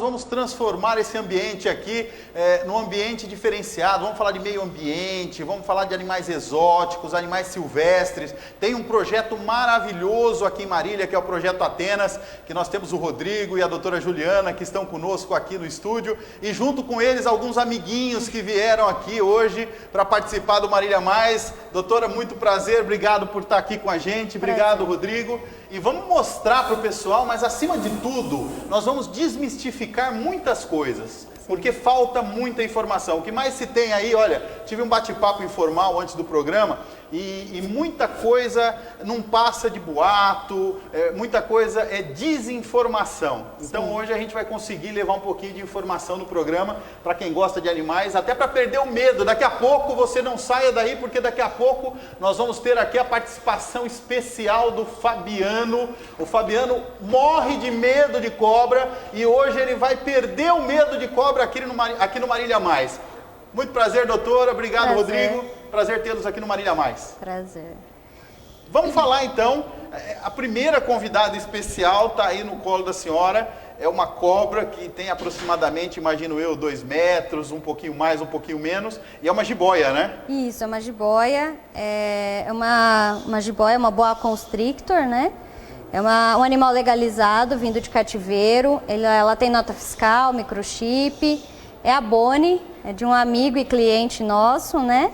vamos transformar esse ambiente aqui num ambiente diferenciado. Vamos falar de meio ambiente, vamos falar de animais exóticos, animais silvestres. Tem um projeto maravilhoso aqui em Marília, que é o Projeto Atenas, que nós temos o Rodrigo e a doutora Juliana, que estão conosco aqui no estúdio, e junto com eles alguns amiguinhos que vieram aqui hoje para participar do Marília Mais. Doutora, muito prazer, obrigado por estar aqui com a gente, obrigado, Rodrigo. E vamos mostrar para o pessoal, mas acima de tudo, nós vamos desmistificar muitas coisas, porque falta muita informação. O que mais se tem aí, olha, tive um bate-papo informal antes do programa, e muita coisa não passa de boato, muita coisa é desinformação. Então hoje a gente vai conseguir levar um pouquinho de informação no programa para quem gosta de animais, até para perder o medo. Daqui a pouco você não saia daí, porque daqui a pouco nós vamos ter aqui a participação especial do Fabiano. O Fabiano morre de medo de cobra e hoje ele vai perder o medo de cobra aqui no Marília Mais. Muito prazer, doutora. Obrigado, Rodrigo. Prazer tê-los aqui no Marília Mais. Prazer. Vamos falar então, a primeira convidada especial está aí no colo da senhora. É uma cobra que tem aproximadamente, imagino eu, 2 metros, um pouquinho mais, um pouquinho menos. E é uma jiboia, né? Isso, é uma jiboia. É uma jiboia, uma boa constrictor, né? É um animal legalizado, vindo de cativeiro. Ela tem nota fiscal, microchip. É a Bonnie, é de um amigo e cliente nosso, né?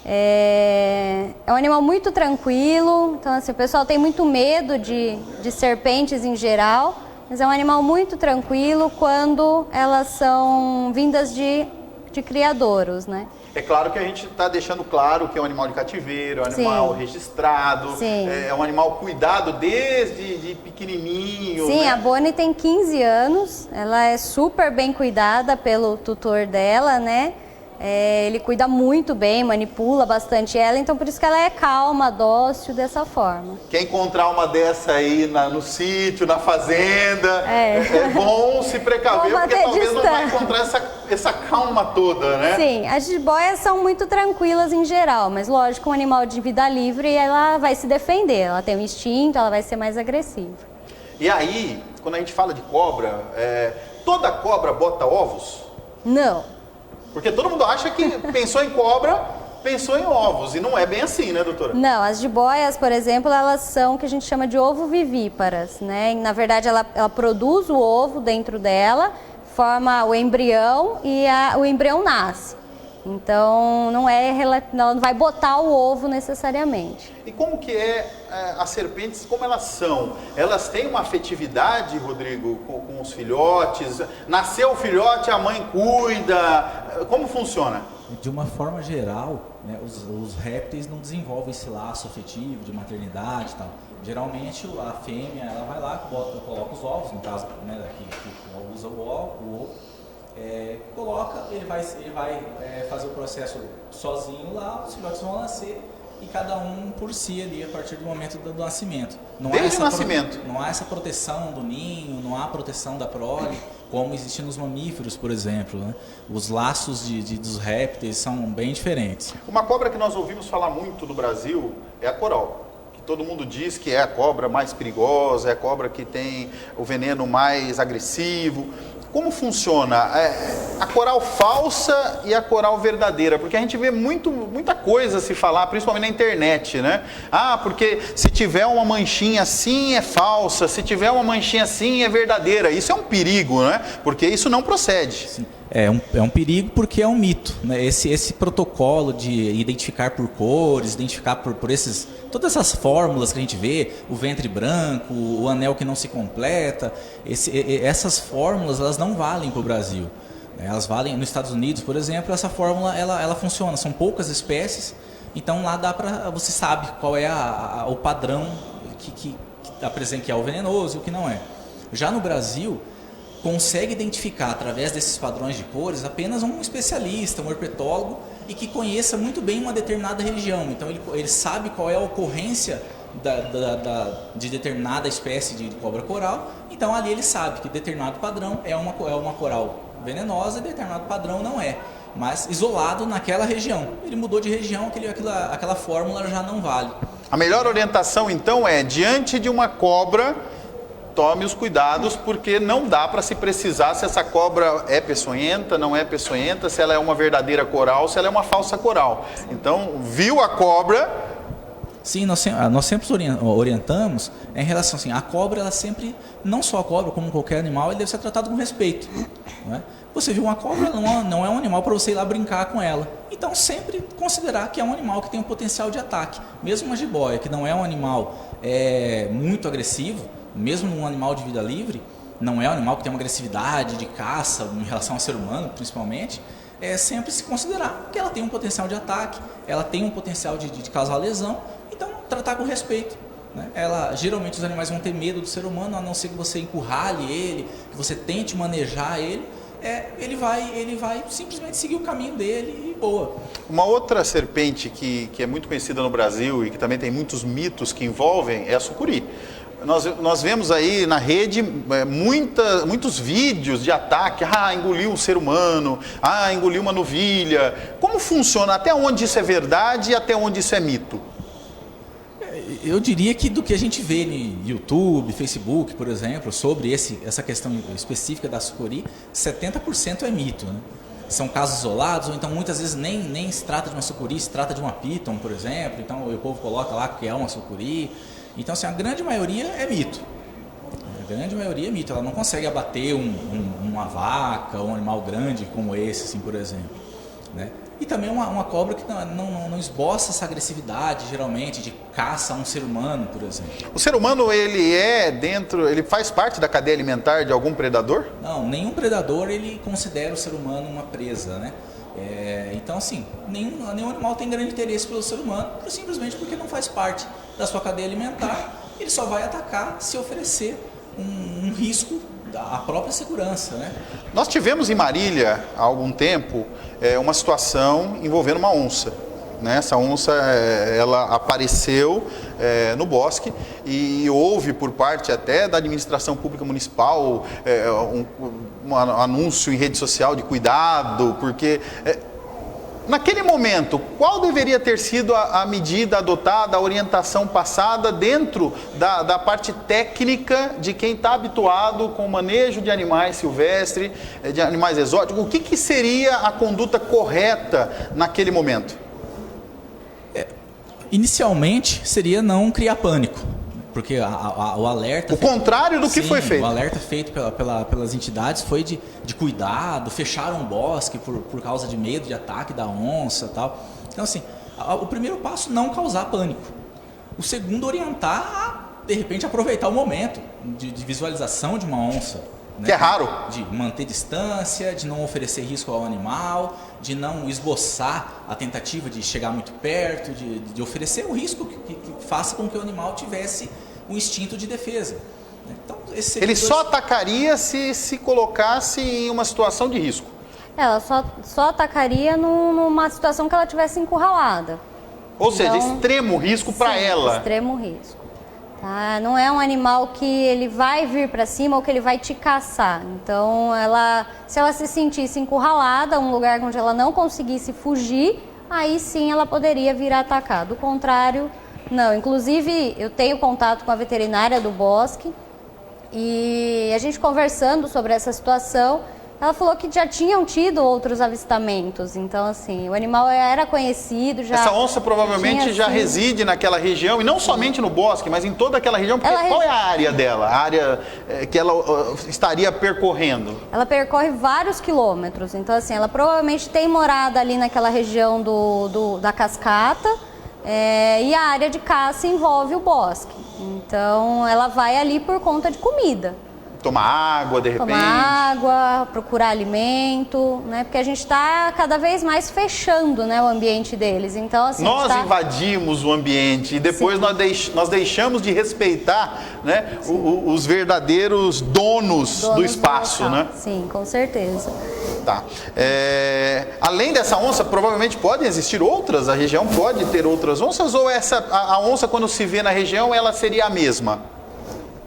É um animal muito tranquilo. Então, assim, o pessoal tem muito medo de serpentes em geral, mas é um animal muito tranquilo quando elas são vindas de criadouros, né? É claro que a gente está deixando claro que é um animal de cativeiro, é um animal registrado, é um animal cuidado desde pequenininho. Sim, né? A Bonnie tem 15 anos, ela é super bem cuidada pelo tutor dela, né? Ele cuida muito bem, manipula bastante ela, então por isso que ela é calma, dócil, dessa forma. Quer encontrar uma dessa aí no sítio, na fazenda, é bom se precaver, porque talvez não vai encontrar essa calma toda, né? Sim, as jiboias são muito tranquilas em geral, mas lógico, um animal de vida livre, ela vai se defender, ela tem um instinto, ela vai ser mais agressiva. E aí, quando a gente fala de cobra, toda cobra bota ovos? Não. Porque todo mundo acha que pensou em cobra, pensou em ovos, e não é bem assim, né, doutora? Não, as jiboias, por exemplo, elas são o que a gente chama de ovovivíparas, né? Na verdade, ela produz o ovo dentro dela, forma o embrião e o embrião nasce. Então, ela não vai botar o ovo necessariamente. E como que as serpentes, como elas são? Elas têm uma afetividade, Rodrigo, com os filhotes? Nasceu o filhote, a mãe cuida? Como funciona? De uma forma geral, né, os répteis não desenvolvem esse laço afetivo de maternidade e tal. Geralmente a fêmea ela vai lá, coloca os ovos, no caso, né, que usa o ovo, coloca, ele vai fazer o processo sozinho lá, os filhotes vão nascer e cada um por si ali a partir do momento do nascimento. Desde o nascimento. Não há essa proteção do ninho, não há proteção da prole, como existe nos mamíferos, por exemplo, né? Os laços dos répteis são bem diferentes. Uma cobra que nós ouvimos falar muito no Brasil é a coral. Todo mundo diz que é a cobra mais perigosa, é a cobra que tem o veneno mais agressivo. Como funciona a coral falsa e a coral verdadeira? Porque a gente vê muita coisa se falar, principalmente na internet, né? Porque se tiver uma manchinha assim é falsa, se tiver uma manchinha assim é verdadeira. Isso é um perigo, né? Porque isso não procede. Sim. É um perigo porque é um mito, né? Esse protocolo de identificar por cores, identificar por todas essas fórmulas que a gente vê, o ventre branco, o anel que não se completa, essas fórmulas elas não valem para o Brasil. Elas valem nos Estados Unidos, por exemplo, essa fórmula ela funciona, são poucas espécies, então lá você sabe qual é o padrão que apresenta que é o venenoso e o que não é. Já no Brasil, consegue identificar através desses padrões de cores apenas um especialista, um herpetólogo e que conheça muito bem uma determinada região. Então ele sabe qual é a ocorrência de determinada espécie de cobra coral. Então ali ele sabe que determinado padrão é uma coral venenosa e determinado padrão não é. Mas isolado naquela região. Ele mudou de região, aquela fórmula já não vale. A melhor orientação então é, diante de uma cobra, tome os cuidados, porque não dá para se precisar se essa cobra é peçonhenta, não é peçonhenta, se ela é uma verdadeira coral, se ela é uma falsa coral. Então, viu a cobra... Sim, nós sempre orientamos em relação assim, a cobra, ela sempre, não só a cobra, como qualquer animal, ele deve ser tratado com respeito. Não é? Você viu uma cobra, não é um animal para você ir lá brincar com ela. Então, sempre considerar que é um animal que tem um potencial de ataque. Mesmo uma jiboia, que não é um animal muito agressivo, mesmo um animal de vida livre, não é um animal que tem uma agressividade de caça em relação ao ser humano, principalmente, é sempre se considerar que ela tem um potencial de ataque, ela tem um potencial de causar lesão, então tratar com respeito. Né? Geralmente os animais vão ter medo do ser humano, a não ser que você encurrale ele, que você tente manejar ele, ele vai simplesmente seguir o caminho dele e boa. Uma outra serpente que é muito conhecida no Brasil e que também tem muitos mitos que envolvem é a sucuri. Nós vemos aí na rede muitos vídeos de ataque, engoliu um ser humano, engoliu uma novilha. Como funciona? Até onde isso é verdade e até onde isso é mito? Eu diria que do que a gente vê no YouTube, Facebook, por exemplo, sobre essa questão específica da sucuri, 70% é mito, né? São casos isolados, ou então muitas vezes nem se trata de uma sucuri, se trata de uma piton, por exemplo, então o povo coloca lá que é uma sucuri. Então, assim, a grande maioria é mito. A grande maioria é mito. Ela não consegue abater uma vaca ou um animal grande como esse, assim, por exemplo. Né? E também uma cobra que não esboça essa agressividade, geralmente, de caça a um ser humano, por exemplo. O ser humano, ele faz parte da cadeia alimentar de algum predador? Não, nenhum predador ele considera o ser humano uma presa, né? Então, assim, nenhum animal tem grande interesse pelo ser humano, simplesmente porque não faz parte da sua cadeia alimentar. Ele só vai atacar se oferecer um risco à própria segurança, né? Nós tivemos em Marília, há algum tempo, uma situação envolvendo uma onça. Né? Essa onça ela apareceu no bosque e houve por parte até da administração pública municipal um anúncio em rede social de cuidado, porque naquele momento, qual deveria ter sido a medida adotada, a orientação passada dentro da parte técnica de quem está habituado com o manejo de animais silvestres, de animais exóticos? O que seria a conduta correta naquele momento? Inicialmente seria não criar pânico, porque o alerta... O contrário do que foi feito. O alerta feito pelas entidades foi de cuidado, fecharam o bosque por causa de medo de ataque da onça e tal. Então, assim, o primeiro passo, não causar pânico. O segundo, orientar a, de repente, aproveitar o momento de visualização de uma onça. Né? Que é raro. De manter distância, de não oferecer risco ao animal, de não esboçar a tentativa de chegar muito perto, de oferecer o risco que faça com que o animal tivesse um instinto de defesa. Então, ele só atacaria se colocasse em uma situação de risco? Ela só atacaria numa situação que ela tivesse encurralada. Ou seja, extremo risco para ela. Extremo risco. Tá? Não é um animal que ele vai vir para cima ou que ele vai te caçar. Então, se ela se sentisse encurralada, um lugar onde ela não conseguisse fugir, aí sim ela poderia vir a atacar. Do contrário, não. Inclusive, eu tenho contato com a veterinária do bosque e a gente conversando sobre essa situação, ela falou que já tinham tido outros avistamentos. Então, assim, o animal era conhecido. Essa onça provavelmente já reside naquela região, e não somente no bosque, mas em toda aquela região, porque qual é a área dela? A área que ela estaria percorrendo? Ela percorre vários quilômetros. Então, assim, ela provavelmente tem morada ali naquela região da cascata, e a área de caça envolve o bosque. Então, ela vai ali por conta de comida. Tomar água, de repente. Tomar água, procurar alimento, né? Porque a gente está cada vez mais fechando, né, o ambiente deles. Então, assim, nós invadimos o ambiente e depois nós deixamos de respeitar, né, os verdadeiros donos do espaço, né? Sim, com certeza. Tá. Além dessa onça, provavelmente podem existir outras? A região pode ter outras onças? Ou a onça, quando se vê na região, ela seria a mesma?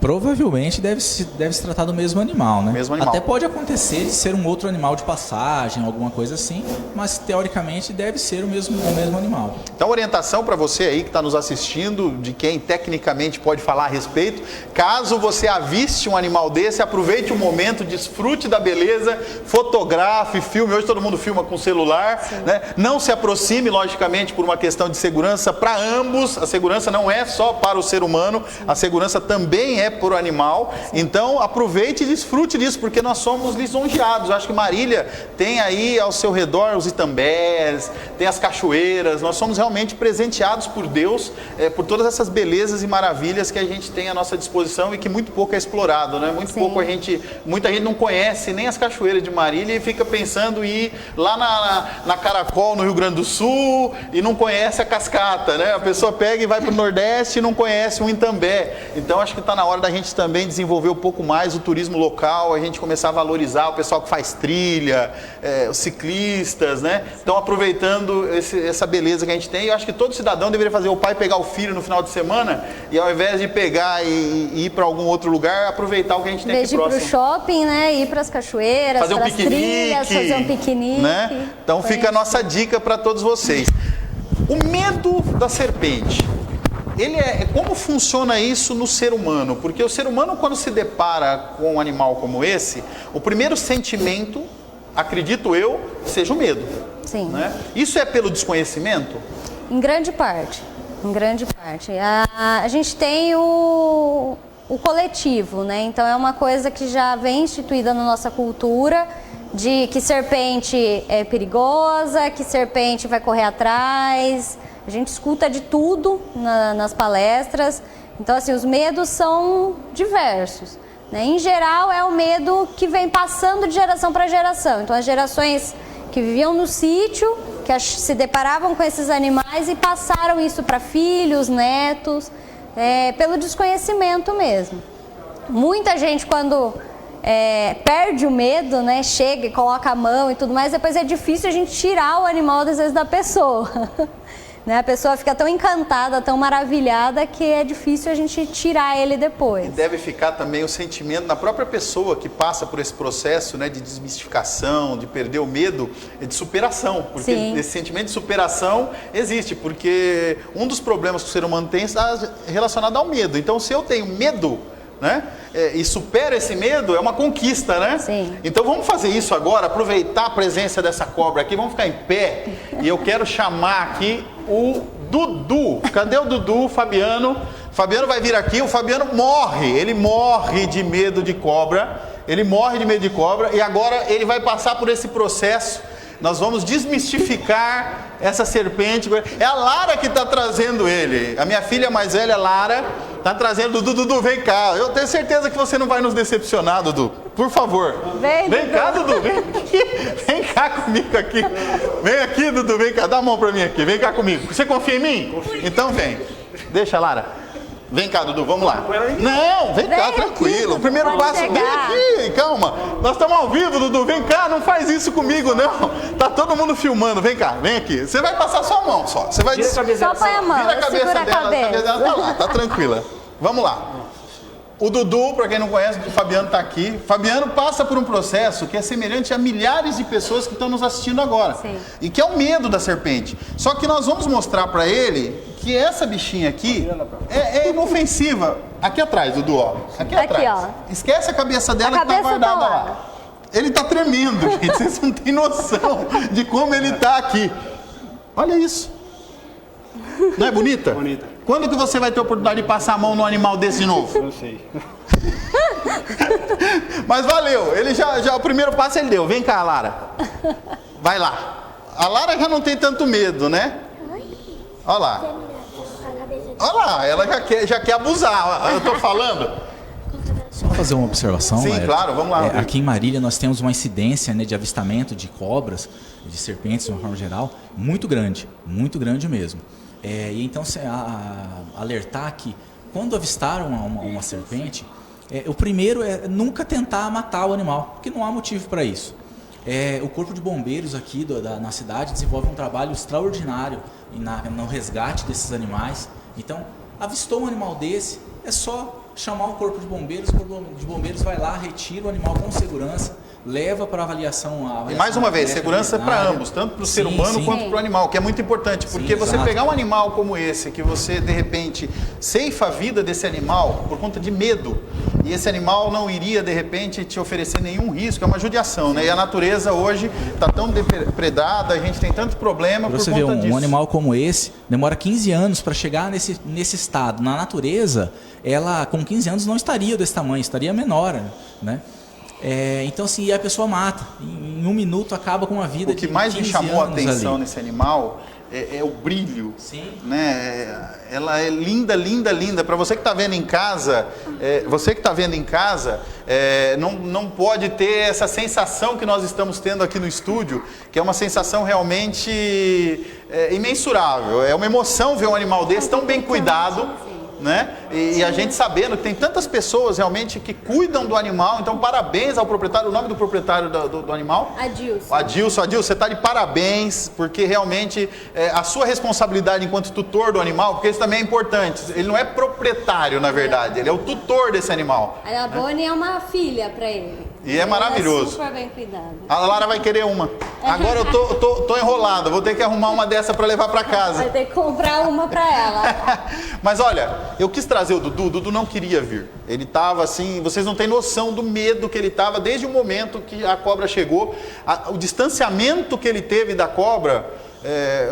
Provavelmente deve se tratar do mesmo animal, né? Mesmo animal. Até pode acontecer de ser um outro animal de passagem, alguma coisa assim, mas teoricamente deve ser o mesmo animal. Então, orientação para você aí que está nos assistindo, de quem tecnicamente pode falar a respeito, caso você aviste um animal desse, aproveite o momento, desfrute da beleza, fotografe, filme. Hoje todo mundo filma com celular, né? Não se aproxime, logicamente, por uma questão de segurança para ambos. A segurança não é só para o ser humano, a segurança também é para o animal. Então, aproveite e desfrute disso, porque nós somos lisonjeados. Eu acho que Marília tem aí ao seu redor os itambés, tem as cachoeiras. Nós somos realmente presenteados por Deus, por todas essas belezas e maravilhas que a gente tem à nossa disposição e que muito pouco é explorado, né? Muita gente não conhece nem as cachoeiras de Marília e fica pensando em ir lá na Caracol, no Rio Grande do Sul, e não conhece a cascata, né? A pessoa pega e vai para o Nordeste e não conhece o Itambé. Então, acho que está na hora da gente também desenvolver um pouco mais o turismo local, a gente começar a valorizar o pessoal que faz trilha, os ciclistas, né? Então, aproveitando essa beleza que a gente tem, eu acho que todo cidadão deveria fazer o pai pegar o filho no final de semana e ao invés de pegar e ir para algum outro lugar, aproveitar o que a gente tem aqui próximo. Em vez de ir para o shopping, né? Ir para as cachoeiras, fazer para as trilhas, fazer um piquenique. Né? Então, fica a nossa dica para todos vocês. O medo da serpente. Como funciona isso no ser humano? Porque o ser humano, quando se depara com um animal como esse, o primeiro sentimento, acredito eu, seja o medo. Sim. Né? Isso é pelo desconhecimento? Em grande parte. A gente tem o coletivo, né? Então é uma coisa que já vem instituída na nossa cultura, de que serpente é perigosa, que serpente vai correr atrás. A gente escuta de tudo nas palestras. Então, assim, os medos são diversos, né? Em geral, é o medo que vem passando de geração para geração. Então, as gerações que viviam no sítio, que se deparavam com esses animais e passaram isso para filhos, netos, pelo desconhecimento mesmo. Muita gente, quando perde o medo, né, chega e coloca a mão e tudo mais, depois é difícil a gente tirar o animal, às vezes, da pessoa. Né? A pessoa fica tão encantada, tão maravilhada, que é difícil a gente tirar ele depois. E deve ficar também o sentimento na própria pessoa que passa por esse processo, né, de desmistificação, de perder o medo, de superação. Porque Sim. esse sentimento de superação existe, porque um dos problemas que o ser humano tem está relacionado ao medo. Então, se eu tenho medo, né, e supera esse medo, é uma conquista, né? Sim. Então vamos fazer isso agora, aproveitar a presença dessa cobra aqui, vamos ficar em pé e eu quero chamar aqui o Dudu. Cadê o Dudu, Fabiano? Fabiano vai vir aqui, o Fabiano ele morre de medo de cobra, e agora ele vai passar por esse processo. Nós vamos desmistificar essa serpente. É a Lara que está trazendo ele. A minha filha mais velha, Lara, está trazendo o Dudu. Dudu, vem cá. Eu tenho certeza que você não vai nos decepcionar, Dudu. Por favor. Vem cá, Dudu. Vem aqui. Vem cá comigo aqui. Vem aqui, Dudu. Vem cá. Dá a mão para mim aqui. Vem cá comigo. Você confia em mim? Confio. Então vem. Deixa, Lara. Vem cá, Dudu, vamos lá. Não, vem cá, tranquilo. O primeiro passo, vem aqui, calma. Nós estamos ao vivo, Dudu, vem cá, não faz isso comigo, não. Tá todo mundo filmando, vem cá, vem aqui. Você vai passar só a mão, só. Você vai só põe a mão, vira a cabeça segura dela, a cabeça. Tá lá, tá tranquila. Vamos lá. O Dudu, para quem não conhece, o Fabiano está aqui. Fabiano passa por um processo que é semelhante a milhares de pessoas que estão nos assistindo agora. Sim. E que é o medo da serpente. Só que nós vamos mostrar para ele que essa bichinha aqui é inofensiva. Aqui atrás, Dudu, ó. Aqui atrás. Ó. Esquece a cabeça dela que tá guardada lá. Ele tá tremendo, gente. Vocês não têm noção de como ele tá aqui. Olha isso. Não é bonita? Bonita. Quando que você vai ter a oportunidade de passar a mão num animal desse de novo? Não sei. Mas valeu. Ele já o primeiro passo ele deu. Vem cá, Lara. Vai lá. A Lara já não tem tanto medo, né? Olha lá. Olha lá, ela já quer abusar. Eu tô falando. Só fazer uma observação. Sim, claro, vamos lá. Aqui em Marília nós temos uma incidência, né, de avistamento de cobras, de serpentes de uma forma geral, muito grande mesmo. E então alertar que quando avistaram uma serpente, o primeiro é nunca tentar matar o animal, porque não há motivo para isso. O Corpo de Bombeiros aqui na cidade desenvolve um trabalho extraordinário no resgate desses animais. Então, avistou um animal desse, é só chamar o corpo de bombeiros, o corpo de bombeiros vai lá, retira o animal com segurança, leva para avaliação. E mais uma vez, segurança para ambos, tanto para o ser humano quanto para o animal, que é muito importante, porque você pegar um animal como esse, que você de repente ceifa a vida desse animal por conta de medo, e esse animal não iria de repente te oferecer nenhum risco, é uma judiação, né? E a natureza hoje está tão depredada, a gente tem tanto problema por conta disso. Um animal como esse demora 15 anos para chegar nesse estado. Na natureza, ela com 15 anos não estaria desse tamanho, estaria menor, né? Então, assim, a pessoa mata. Em 1 minuto acaba com uma vida de 15 anos. O que mais me chamou a atenção nesse animal é o brilho. Sim. Né? Ela é linda, linda, linda. Para você que está vendo em casa, não pode ter essa sensação que nós estamos tendo aqui no estúdio, que é uma sensação realmente imensurável. É uma emoção ver um animal desse tão bem cuidado. Né? E a gente sabendo que tem tantas pessoas realmente que cuidam do animal, então parabéns ao proprietário. O nome do proprietário do animal? Adilson, você está de parabéns, porque realmente a sua responsabilidade enquanto tutor do animal, porque isso também é importante, ele não é proprietário na verdade, ele é o tutor desse animal. A Bonnie é uma filha para ele. E é maravilhoso. Super bem cuidado. A Lara vai querer uma. Agora eu tô enrolado, vou ter que arrumar uma dessa para levar para casa. Vai ter que comprar uma para ela. Mas olha, eu quis trazer o Dudu não queria vir. Ele estava assim, vocês não têm noção do medo que ele estava desde o momento que a cobra chegou. O distanciamento que ele teve da cobra,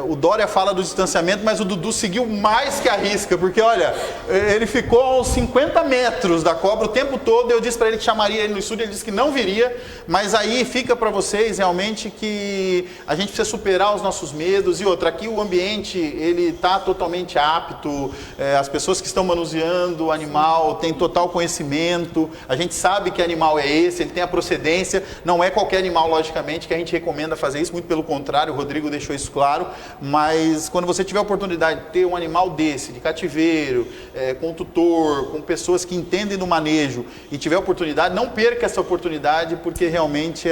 o Dória fala do distanciamento, mas o Dudu seguiu mais que a risca, porque olha, ele ficou a uns 50 metros da cobra o tempo todo. Eu disse para ele que chamaria ele no estúdio, ele disse que não viria, mas aí fica para vocês realmente que a gente precisa superar os nossos medos. E outra, aqui o ambiente, ele está totalmente apto, as pessoas que estão manuseando o animal têm total conhecimento, a gente sabe que animal é esse, ele tem a procedência, não é qualquer animal, logicamente, que a gente recomenda fazer isso, muito pelo contrário, o Rodrigo deixou isso claro, mas quando você tiver a oportunidade de ter um animal desse, de cativeiro, com tutor, com pessoas que entendem do manejo, e tiver a oportunidade, não perca essa oportunidade, porque realmente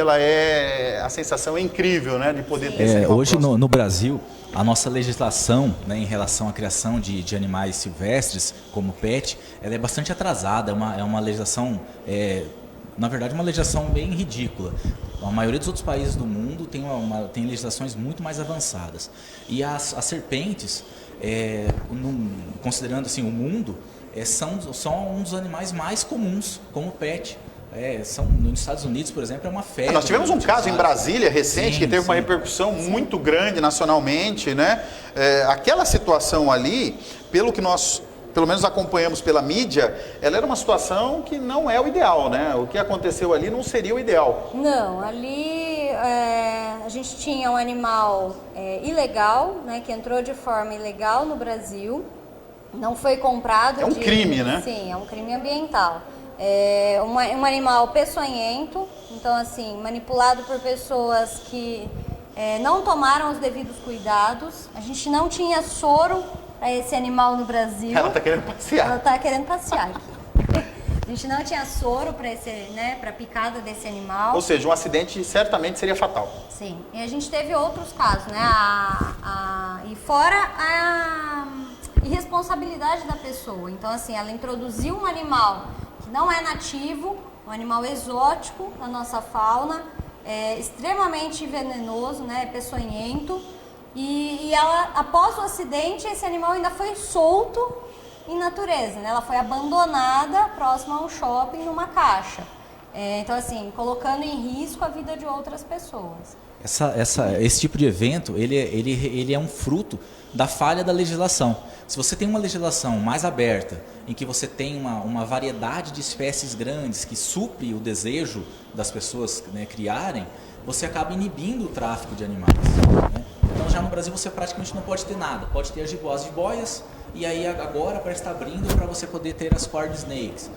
a sensação é incrível, né, de poder ter esse animal. Hoje no Brasil, a nossa legislação, né, em relação à criação de animais silvestres, como pet, ela é bastante atrasada, é uma legislação... na verdade, uma legislação bem ridícula. A maioria dos outros países do mundo tem legislações muito mais avançadas. E as serpentes, considerando assim, o mundo, são um dos animais mais comuns como pet. Nos Estados Unidos, por exemplo, é uma febre. Nós tivemos um caso em Brasília recente que teve uma repercussão muito grande nacionalmente, né? Aquela situação ali, pelo que nós pelo menos acompanhamos pela mídia, ela era uma situação que não é o ideal, né? O que aconteceu ali não seria o ideal. Não, ali a gente tinha um animal ilegal, né? Que entrou de forma ilegal no Brasil, não foi comprado. É um crime, né? Sim, é um crime ambiental. Um animal peçonhento, então assim, manipulado por pessoas que não tomaram os devidos cuidados. A gente não tinha soro para esse animal no Brasil. Ela está querendo passear. Ela está querendo passear aqui. A gente não tinha soro para a picada desse animal. Ou seja, um acidente certamente seria fatal. Sim. E a gente teve outros casos, né? E fora a irresponsabilidade da pessoa. Então, assim, ela introduziu um animal que não é nativo, um animal exótico na nossa fauna, extremamente venenoso, né? Peçonhento. E ela, após o acidente, esse animal ainda foi solto em natureza, né? Ela foi abandonada próximo a um shopping numa caixa. Então, assim, colocando em risco a vida de outras pessoas. Esse tipo de evento, ele é um fruto da falha da legislação. Se você tem uma legislação mais aberta, em que você tem uma variedade de espécies grandes que supre o desejo das pessoas, né, criarem, você acaba inibindo o tráfico de animais, né? Então, já no Brasil, você praticamente não pode ter nada. Pode ter as jiboias, e aí agora para estar abrindo para você poder ter as corn snakes.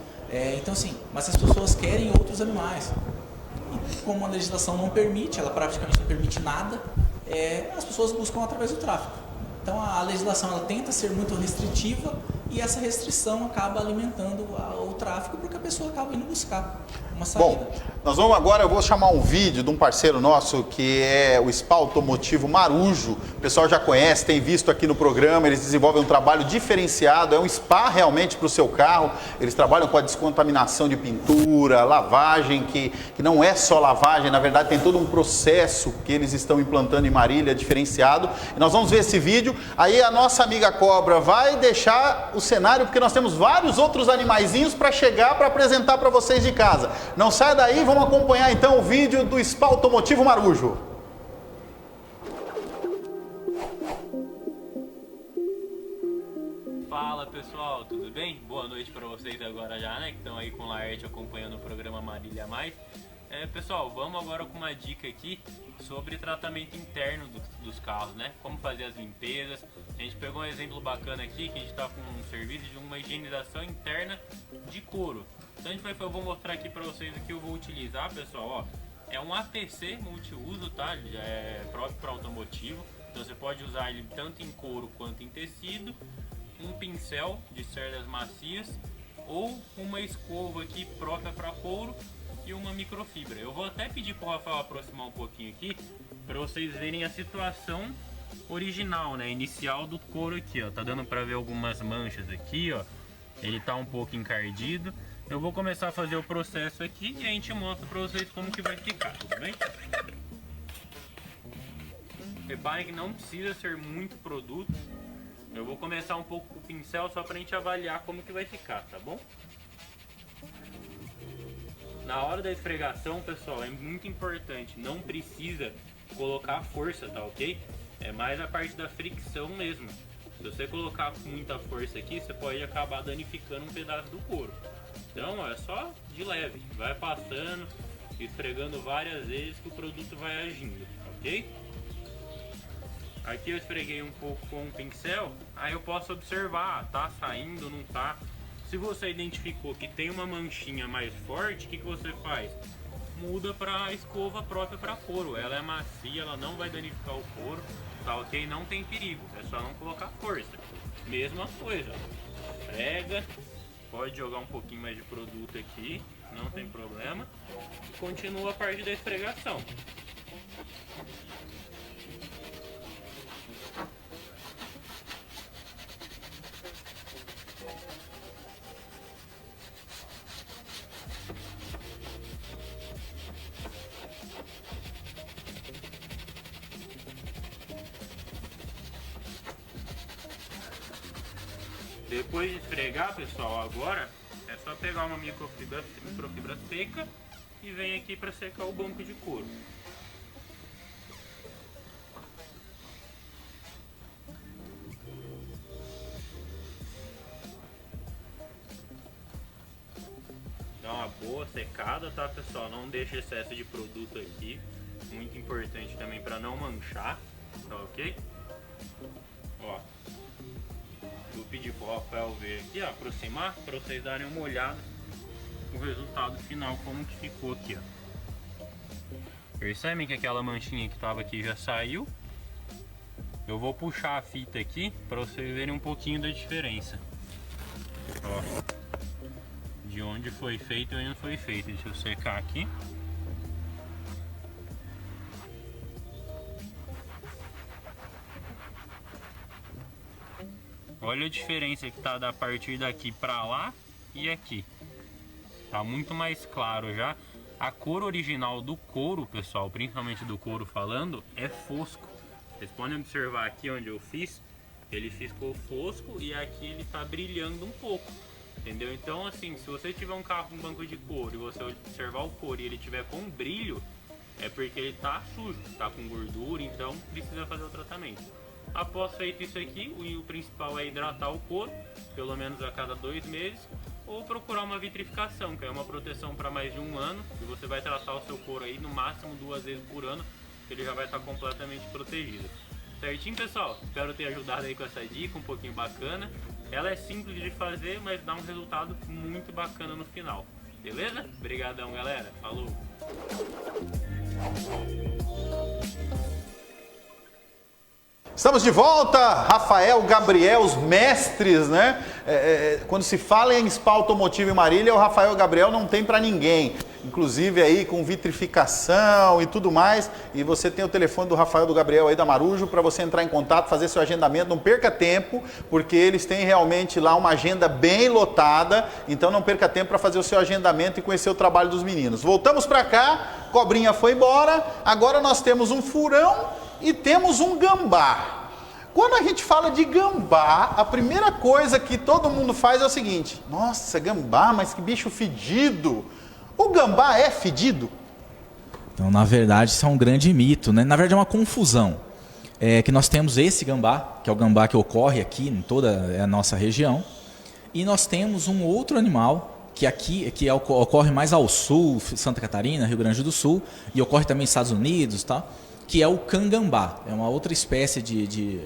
Então, assim, mas as pessoas querem outros animais. E como a legislação não permite, ela praticamente não permite nada, as pessoas buscam através do tráfico. Então, a legislação ela tenta ser muito restritiva, e essa restrição acaba alimentando o tráfego porque a pessoa acaba indo buscar uma saída. Bom, nós vamos agora, eu vou chamar um vídeo de um parceiro nosso que é o Spa Automotivo Marujo. O pessoal já conhece, tem visto aqui no programa, eles desenvolvem um trabalho diferenciado, é um spa realmente para o seu carro. Eles trabalham com a descontaminação de pintura, lavagem, que não é só lavagem, na verdade tem todo um processo que eles estão implantando em Marília, diferenciado. E nós vamos ver esse vídeo, aí a nossa amiga Cobra vai deixar o cenário, porque nós temos vários outros animaizinhos para chegar, para apresentar para vocês de casa. Não sai daí, vamos acompanhar então o vídeo do Spa Automotivo Marujo. Fala pessoal, tudo bem? Boa noite para vocês agora já, né? Que estão aí com o Laerte acompanhando o programa Marília Mais. Pessoal, vamos agora com uma dica aqui sobre tratamento interno dos carros, né? Como fazer as limpezas. A gente pegou um exemplo bacana aqui, que a gente está com um serviço de uma higienização interna de couro. Então eu vou mostrar aqui para vocês o que eu vou utilizar, pessoal. Ó, é um APC multiuso, tá? É próprio para automotivo. Então você pode usar ele tanto em couro quanto em tecido. Um pincel de cerdas macias ou uma escova aqui própria para couro e uma microfibra. Eu vou até pedir para o Rafael aproximar um pouquinho aqui para vocês verem a situação original, né, inicial do couro aqui, ó. Tá dando para ver algumas manchas aqui, ó. Ele tá um pouco encardido. Eu vou começar a fazer o processo aqui e a gente mostra para vocês como que vai ficar, tudo bem? Reparem que não precisa ser muito produto. Eu vou começar um pouco com o pincel só pra gente avaliar como que vai ficar, tá bom? Na hora da esfregação, pessoal, é muito importante, não precisa colocar força, tá ok? É mais a parte da fricção mesmo. Se você colocar com muita força aqui, você pode acabar danificando um pedaço do couro. Então, ó, é só de leve, vai passando, esfregando várias vezes que o produto vai agindo, ok? Aqui eu esfreguei um pouco com o pincel, aí eu posso observar, tá saindo, não tá. Se você identificou que tem uma manchinha mais forte, o que você faz? Muda para a escova própria para couro. Ela é macia, ela não vai danificar o couro, tá ok? Não tem perigo, é só não colocar força. Mesma coisa, esfrega, pode jogar um pouquinho mais de produto aqui, não tem problema. E continua a parte da esfregação. Depois de esfregar, pessoal, agora é só pegar uma microfibra seca e vem aqui para secar o banco de couro. Dá uma boa secada, tá, pessoal? Não deixe excesso de produto aqui. Muito importante também para não manchar, tá ok? Ó. Vou pedir pro Rafael ver aqui, ó, aproximar, para vocês darem uma olhada no resultado final, como que ficou aqui, ó. Percebem que aquela manchinha que tava aqui já saiu? Eu vou puxar a fita aqui para vocês verem um pouquinho da diferença. Ó, de onde foi feito e onde não foi feito. Deixa eu secar aqui. Olha a diferença que tá da partir daqui pra lá e aqui. Tá muito mais claro já. A cor original do couro, pessoal, principalmente do couro falando, é fosco. Vocês podem observar aqui onde eu fiz, ele ficou fosco e aqui ele tá brilhando um pouco. Entendeu? Então assim, se você tiver um carro com banco de couro e você observar o couro e ele tiver com brilho, é porque ele tá sujo, tá com gordura, então precisa fazer o tratamento. Após feito isso aqui, o principal é hidratar o couro, pelo menos a cada 2 meses, ou procurar uma vitrificação, que é uma proteção para mais de 1 ano, e você vai tratar o seu couro aí no máximo 2 vezes por ano, que ele já vai estar completamente protegido. Certinho, pessoal? Espero ter ajudado aí com essa dica, um pouquinho bacana. Ela é simples de fazer, mas dá um resultado muito bacana no final. Beleza? Obrigadão, galera. Falou! Estamos de volta, Rafael, Gabriel, os mestres, né? Quando se fala em spa automotivo em Marília, o Rafael e o Gabriel não tem para ninguém. Inclusive aí com vitrificação e tudo mais. E você tem o telefone do Rafael e do Gabriel aí da Marujo para você entrar em contato, fazer seu agendamento. Não perca tempo, porque eles têm realmente lá uma agenda bem lotada. Então não perca tempo para fazer o seu agendamento e conhecer o trabalho dos meninos. Voltamos para cá, Cobrinha foi embora. Agora nós temos um furão e temos um gambá. Quando a gente fala de gambá, a primeira coisa que todo mundo faz é o seguinte: nossa, gambá, mas que bicho fedido. O gambá é fedido? Então, na verdade, isso é um grande mito, né? Na verdade, é uma confusão. Que nós temos esse gambá, que é o gambá que ocorre aqui em toda a nossa região, e nós temos um outro animal ocorre mais ao sul, Santa Catarina, Rio Grande do Sul, e ocorre também nos Estados Unidos, tá? Que é o cangambá. É uma outra espécie de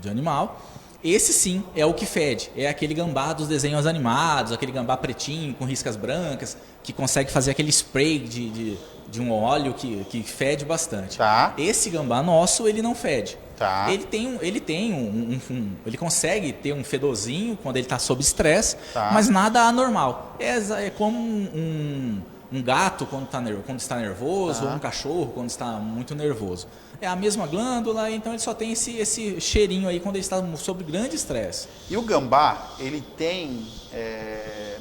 animal. Esse sim é o que fede. É aquele gambá dos desenhos animados, aquele gambá pretinho com riscas brancas, que consegue fazer aquele spray de um óleo que fede bastante. Tá. Esse gambá nosso, ele não fede. Tá. Ele consegue ter um fedorzinho quando ele está sob estresse, tá, mas nada anormal. É como um gato quando está nervoso, tá, ou um cachorro quando está muito nervoso. É a mesma glândula, então ele só tem esse cheirinho aí quando ele está sob grande estresse. E o gambá, ele tem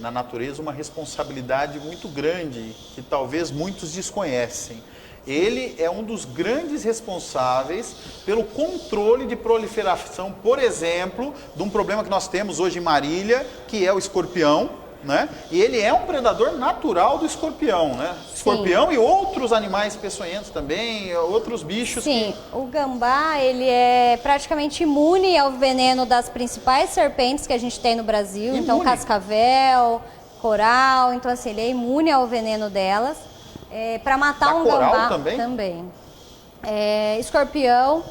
na natureza uma responsabilidade muito grande que talvez muitos desconhecem. Ele é um dos grandes responsáveis pelo controle de proliferação, por exemplo, de um problema que nós temos hoje em Marília, que é o escorpião. Né? E ele é um predador natural do escorpião, né? Escorpião e outros animais peçonhentos também, outros bichos. Sim, o gambá, ele é praticamente imune ao veneno das principais serpentes que a gente tem no Brasil. Imune. Então, cascavel, coral, então assim, ele é imune ao veneno delas. Para matar um coral gambá também? Escorpião,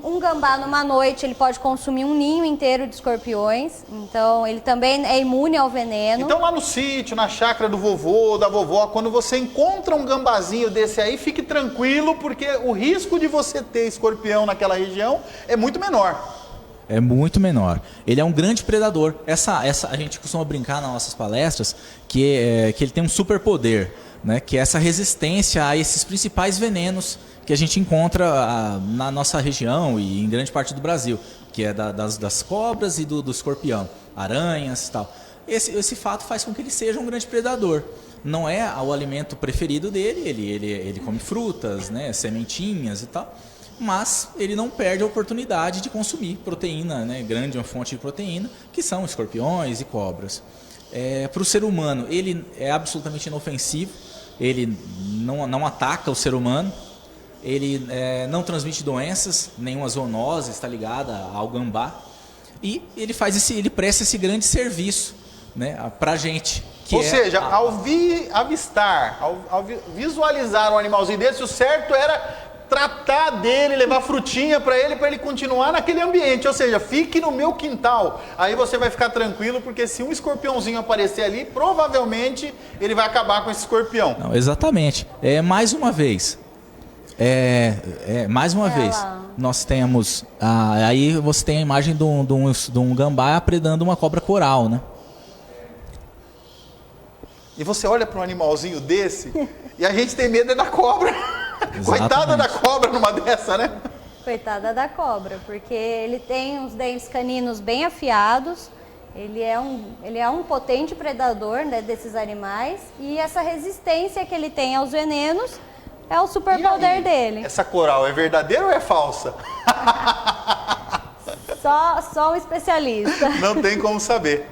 um gambá numa noite ele pode consumir um ninho inteiro de escorpiões, então ele também é imune ao veneno. Então lá no sítio, na chácara do vovô, da vovó, quando você encontra um gambazinho desse aí, fique tranquilo, porque o risco de você ter escorpião naquela região é muito menor. É muito menor. Ele é um grande predador. A gente costuma brincar nas nossas palestras que ele tem um superpoder, né? Que é essa resistência a esses principais venenos que a gente encontra na nossa região e em grande parte do Brasil, que é das cobras e do escorpião, aranhas e tal. Esse fato faz com que ele seja um grande predador. Não é o alimento preferido dele, ele come frutas, né, sementinhas e tal, mas ele não perde a oportunidade de consumir proteína, né, grande uma fonte de proteína, que são escorpiões e cobras. Para o ser humano, ele é absolutamente inofensivo, ele não ataca o ser humano, ele não transmite doenças, nenhuma zoonose está ligada ao gambá, e ele presta esse grande serviço, né, para a gente. Ou seja, ao visualizar um animalzinho desse, o certo era tratar dele, levar frutinha para ele continuar naquele ambiente. Ou seja, fique no meu quintal. Aí você vai ficar tranquilo, porque se um escorpiãozinho aparecer ali, provavelmente ele vai acabar com esse escorpião. Não, exatamente. Mais uma vez, nós temos... aí você tem a imagem de um gambá predando uma cobra coral, né? E você olha para um animalzinho desse e a gente tem medo da cobra. Coitada da cobra numa dessa, né? Coitada da cobra, porque ele tem uns dentes caninos bem afiados, ele é um potente predador, né, desses animais, e essa resistência que ele tem aos venenos é o superpoder dele. Essa coral é verdadeira ou é falsa? Só um especialista. Não tem como saber.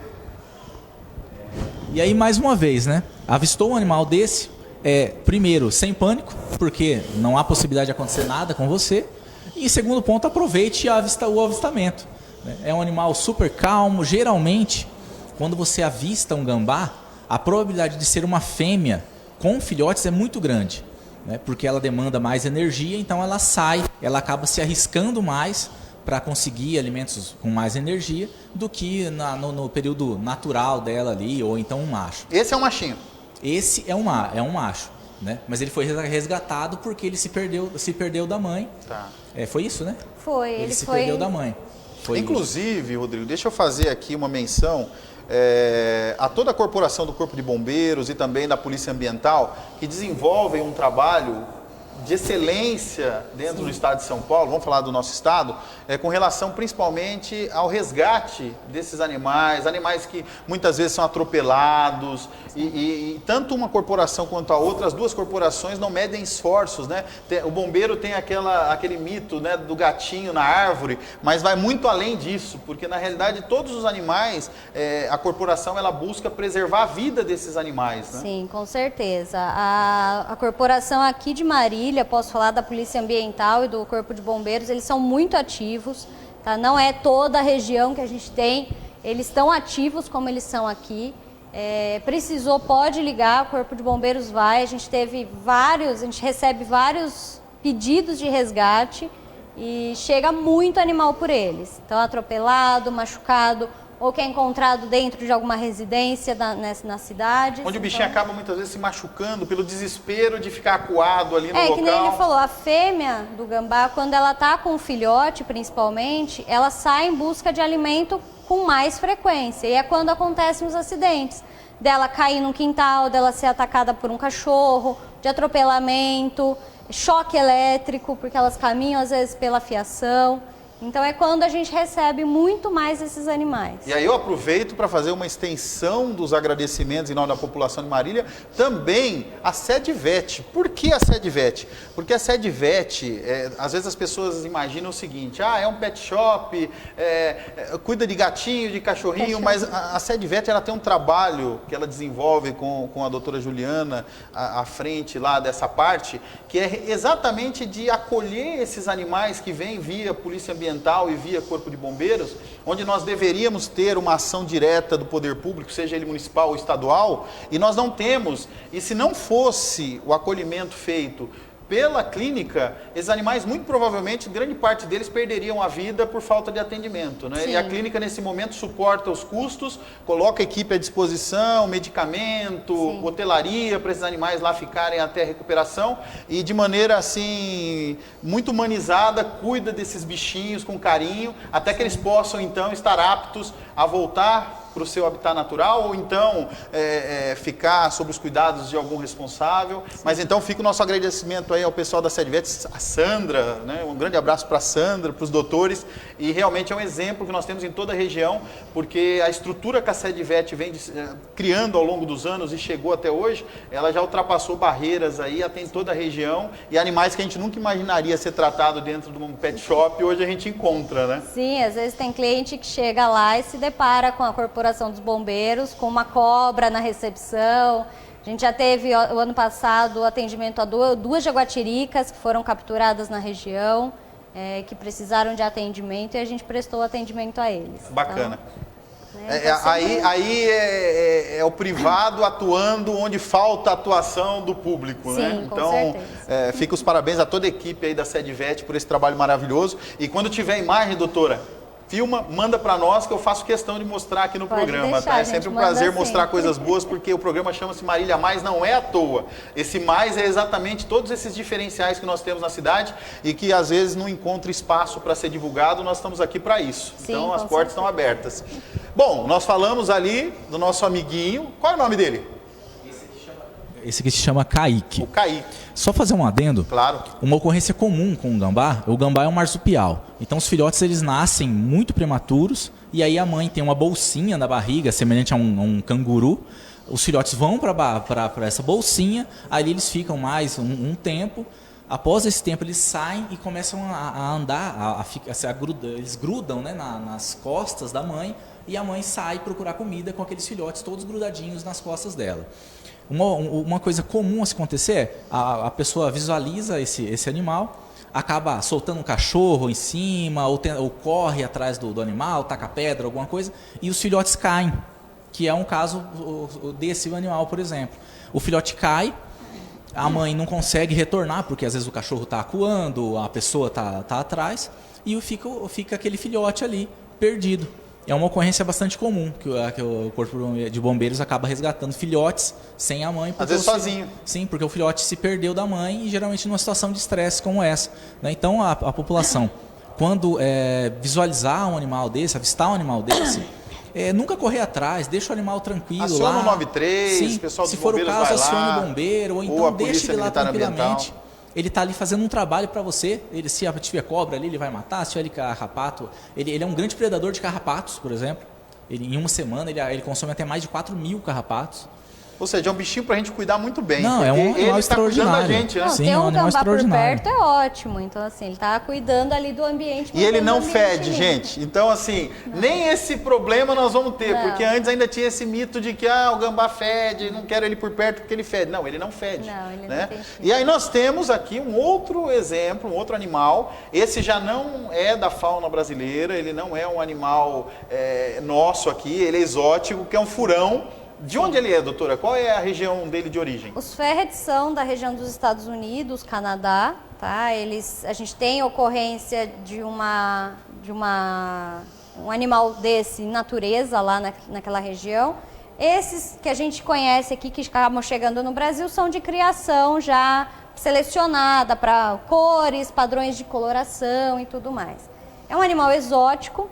E aí, mais uma vez, né? Avistou um animal desse, primeiro, sem pânico, porque não há possibilidade de acontecer nada com você. E segundo ponto, aproveite o avistamento. É um animal super calmo. Geralmente, quando você avista um gambá, a probabilidade de ser uma fêmea com filhotes é muito grande, né? Porque ela demanda mais energia, então ela acaba se arriscando mais para conseguir alimentos com mais energia do que no período natural dela ali, ou então um macho. Esse é um machinho? Esse é um macho. né? Mas ele foi resgatado porque ele se perdeu da mãe. Tá. Foi isso, né? Foi, Ele se perdeu da mãe. Foi Inclusive, Rodrigo, deixa eu fazer aqui uma menção a toda a corporação do Corpo de Bombeiros e também da Polícia Ambiental, que desenvolvem um trabalho de excelência dentro do estado de São Paulo, vamos falar do nosso estado, com relação principalmente ao resgate desses animais que muitas vezes são atropelados e tanto uma corporação quanto a outra, as duas corporações não medem esforços, né? O bombeiro tem aquele mito, né, do gatinho na árvore, mas vai muito além disso, porque na realidade todos os animais, a corporação ela busca preservar a vida desses animais, né? Sim, com certeza. A corporação aqui de Marília, posso falar da Polícia Ambiental e do Corpo de Bombeiros, eles são muito ativos, tá? Não é toda a região que a gente tem, eles estão ativos como eles são aqui. Precisou, pode ligar, o Corpo de Bombeiros vai, a gente recebe vários pedidos de resgate e chega muito animal por eles. Então, atropelado, machucado, ou que é encontrado dentro de alguma residência na cidade. Onde o bichinho acaba muitas vezes se machucando pelo desespero de ficar acuado ali no local. Que nem ele falou, a fêmea do gambá, quando ela está com o filhote, principalmente, ela sai em busca de alimento com mais frequência. E é quando acontecem os acidentes. Dela cair no quintal, dela ser atacada por um cachorro, de atropelamento, choque elétrico, porque elas caminham às vezes pela fiação. Então é quando a gente recebe muito mais esses animais. E aí eu aproveito para fazer uma extensão dos agradecimentos em nome da população de Marília, também a Sedvet. Por que a Sedvet? Porque a Sedvet, às vezes as pessoas imaginam o seguinte, é um pet shop, cuida de gatinho, de cachorrinho, mas a Sedvet ela tem um trabalho que ela desenvolve com a doutora Juliana à frente lá dessa parte, que é exatamente de acolher esses animais que vêm via Polícia Ambiental e via Corpo de Bombeiros, onde nós deveríamos ter uma ação direta do poder público, seja ele municipal ou estadual, e nós não temos. E se não fosse o acolhimento feito pela clínica, esses animais, muito provavelmente, grande parte deles perderiam a vida por falta de atendimento, né? E a clínica, nesse momento, suporta os custos, coloca a equipe à disposição, medicamento, hotelaria, para esses animais lá ficarem até a recuperação e, de maneira, assim, muito humanizada, cuida desses bichinhos com carinho, até que eles possam, então, estar aptos a voltar para o seu habitat natural ou então ficar sob os cuidados de algum responsável. Mas então fica o nosso agradecimento aí ao pessoal da Sedvet, a Sandra, né? Um grande abraço para a Sandra, para os doutores, e realmente é um exemplo que nós temos em toda a região, porque a estrutura que a Sedvet vem criando ao longo dos anos e chegou até hoje, ela já ultrapassou barreiras aí, atende toda a região, e animais que a gente nunca imaginaria ser tratado dentro de um pet shop, hoje a gente encontra, né? Sim, às vezes tem cliente que chega lá e se depara com a corporação dos bombeiros, com uma cobra na recepção. A gente já teve o ano passado o atendimento a duas jaguatiricas que foram capturadas na região, que precisaram de atendimento, e a gente prestou atendimento a eles. Bacana. Então, aí é o privado atuando onde falta a atuação do público, sim, né? com Então, certeza. fica os parabéns a toda a equipe aí da Sedvet por esse trabalho maravilhoso. E quando tiver imagem, doutora, filma, manda para nós que eu faço questão de mostrar aqui no programa, deixar, tá? É sempre um prazer assim. mostrar coisas boas, porque o programa chama-se Marília Mais, não é à toa. Esse mais é exatamente todos esses diferenciais que nós temos na cidade e que às vezes não encontra espaço para ser divulgado, nós estamos aqui para isso. Sim, então as com portas estão abertas. Bom, nós falamos ali do nosso amiguinho, qual é o nome dele? Esse aqui se chama Kaique. O Kaique. Só fazer um adendo. Claro. Uma ocorrência comum com o gambá é um marsupial. Então os filhotes eles nascem muito prematuros e aí a mãe tem uma bolsinha na barriga, semelhante a um canguru. Os filhotes vão para essa bolsinha, ali eles ficam mais um tempo. Após esse tempo eles saem e começam a andar, eles grudam, né, nas costas da mãe, e a mãe sai procurar comida com aqueles filhotes todos grudadinhos nas costas dela. Uma coisa comum a se acontecer é a pessoa visualiza esse animal, acaba soltando um cachorro em cima, ou corre atrás do animal, taca pedra, alguma coisa, e os filhotes caem, que é um caso desse animal, por exemplo. O filhote cai, a mãe não consegue retornar, porque às vezes o cachorro está acuando, a pessoa está atrás, e fica aquele filhote ali, perdido. é uma ocorrência bastante comum, que o Corpo de Bombeiros acaba resgatando filhotes sem a mãe. Às vezes sozinho. Sim, porque o filhote se perdeu da mãe e geralmente numa situação de estresse como essa, né? Então a população, quando visualizar um animal desse, avistar um animal desse, nunca correr atrás, deixa o animal tranquilo aciona lá. o 93, sim, o pessoal se dos for o bombeiros caso, vai lá, acione o bombeiro, ou então a deixa Polícia ele lá Militar tranquilamente. Ambiental. Ele está ali fazendo um trabalho para você. Se tiver cobra ali, ele vai matar. Se tiver carrapato, ele é um grande predador de carrapatos, por exemplo. Em uma semana ele consome até mais de 4.000 carrapatos. Ou seja, é um bichinho pra gente cuidar muito bem. Não, é um animal ele tá extraordinário. cuidando da gente, né? Não, Sim, ter é um um animal gambá por extraordinário. perto é ótimo. Então, assim, ele tá cuidando ali do ambiente. E ele mantendo não o ambiente fede, limpo. gente. Então, assim, nem esse problema nós vamos ter. Não. Porque antes ainda tinha esse mito de que o gambá fede, não quero ele por perto porque ele fede. Não, ele não fede. Não, ele né? não tem cheiro. E aí nós temos aqui um outro exemplo, um outro animal. Esse já não é da fauna brasileira, ele não é um animal nosso aqui, ele é exótico, que é um furão. De onde ele é, doutora? Qual é a região dele de origem? Os ferrets são da região dos Estados Unidos, Canadá, tá? A gente tem ocorrência de um animal desse em natureza lá naquela região. Esses que a gente conhece aqui, que acabam chegando no Brasil, são de criação já selecionada para cores, padrões de coloração e tudo mais. É um animal exótico,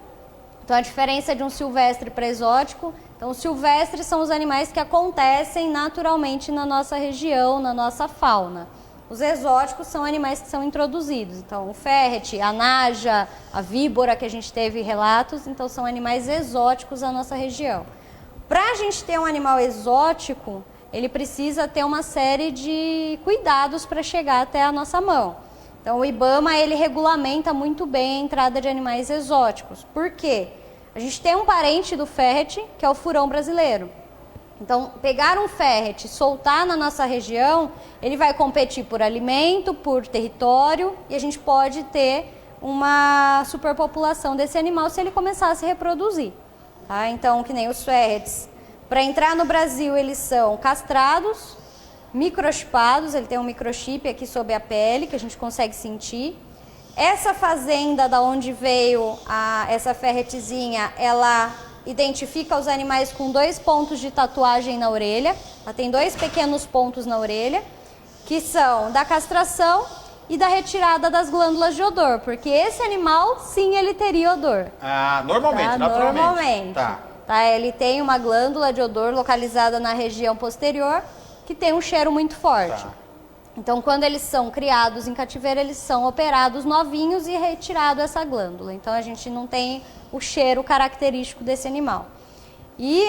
então a diferença de um silvestre para exótico. Então, os silvestres são os animais que acontecem naturalmente na nossa região, na nossa fauna. Os exóticos são animais que são introduzidos. Então, o ferret, a naja, a víbora, que a gente teve relatos, então são animais exóticos da nossa região. Para a gente ter um animal exótico, ele precisa ter uma série de cuidados para chegar até a nossa mão. Então, o IBAMA, ele regulamenta muito bem a entrada de animais exóticos. Por quê? A gente tem um parente do ferret, que é o furão brasileiro. Então, pegar um ferret e soltar na nossa região, ele vai competir por alimento, por território, e a gente pode ter uma superpopulação desse animal se ele começar a se reproduzir. Tá? Então, que nem os ferrets, para entrar no Brasil, eles são castrados, microchipados, ele tem um microchip aqui sob a pele, que a gente consegue sentir. Essa fazenda da onde veio essa ferretzinha, ela identifica os animais com 2 pontos de tatuagem na orelha. Ela tem 2 pequenos pontos na orelha, que são da castração e da retirada das glândulas de odor, porque esse animal, sim, ele teria odor. Normalmente, tá? naturalmente. Normalmente. Tá. Ele tem uma glândula de odor localizada na região posterior, que tem um cheiro muito forte. Tá. Então, quando eles são criados em cativeiro, eles são operados novinhos e retirado essa glândula. Então, a gente não tem o cheiro característico desse animal. E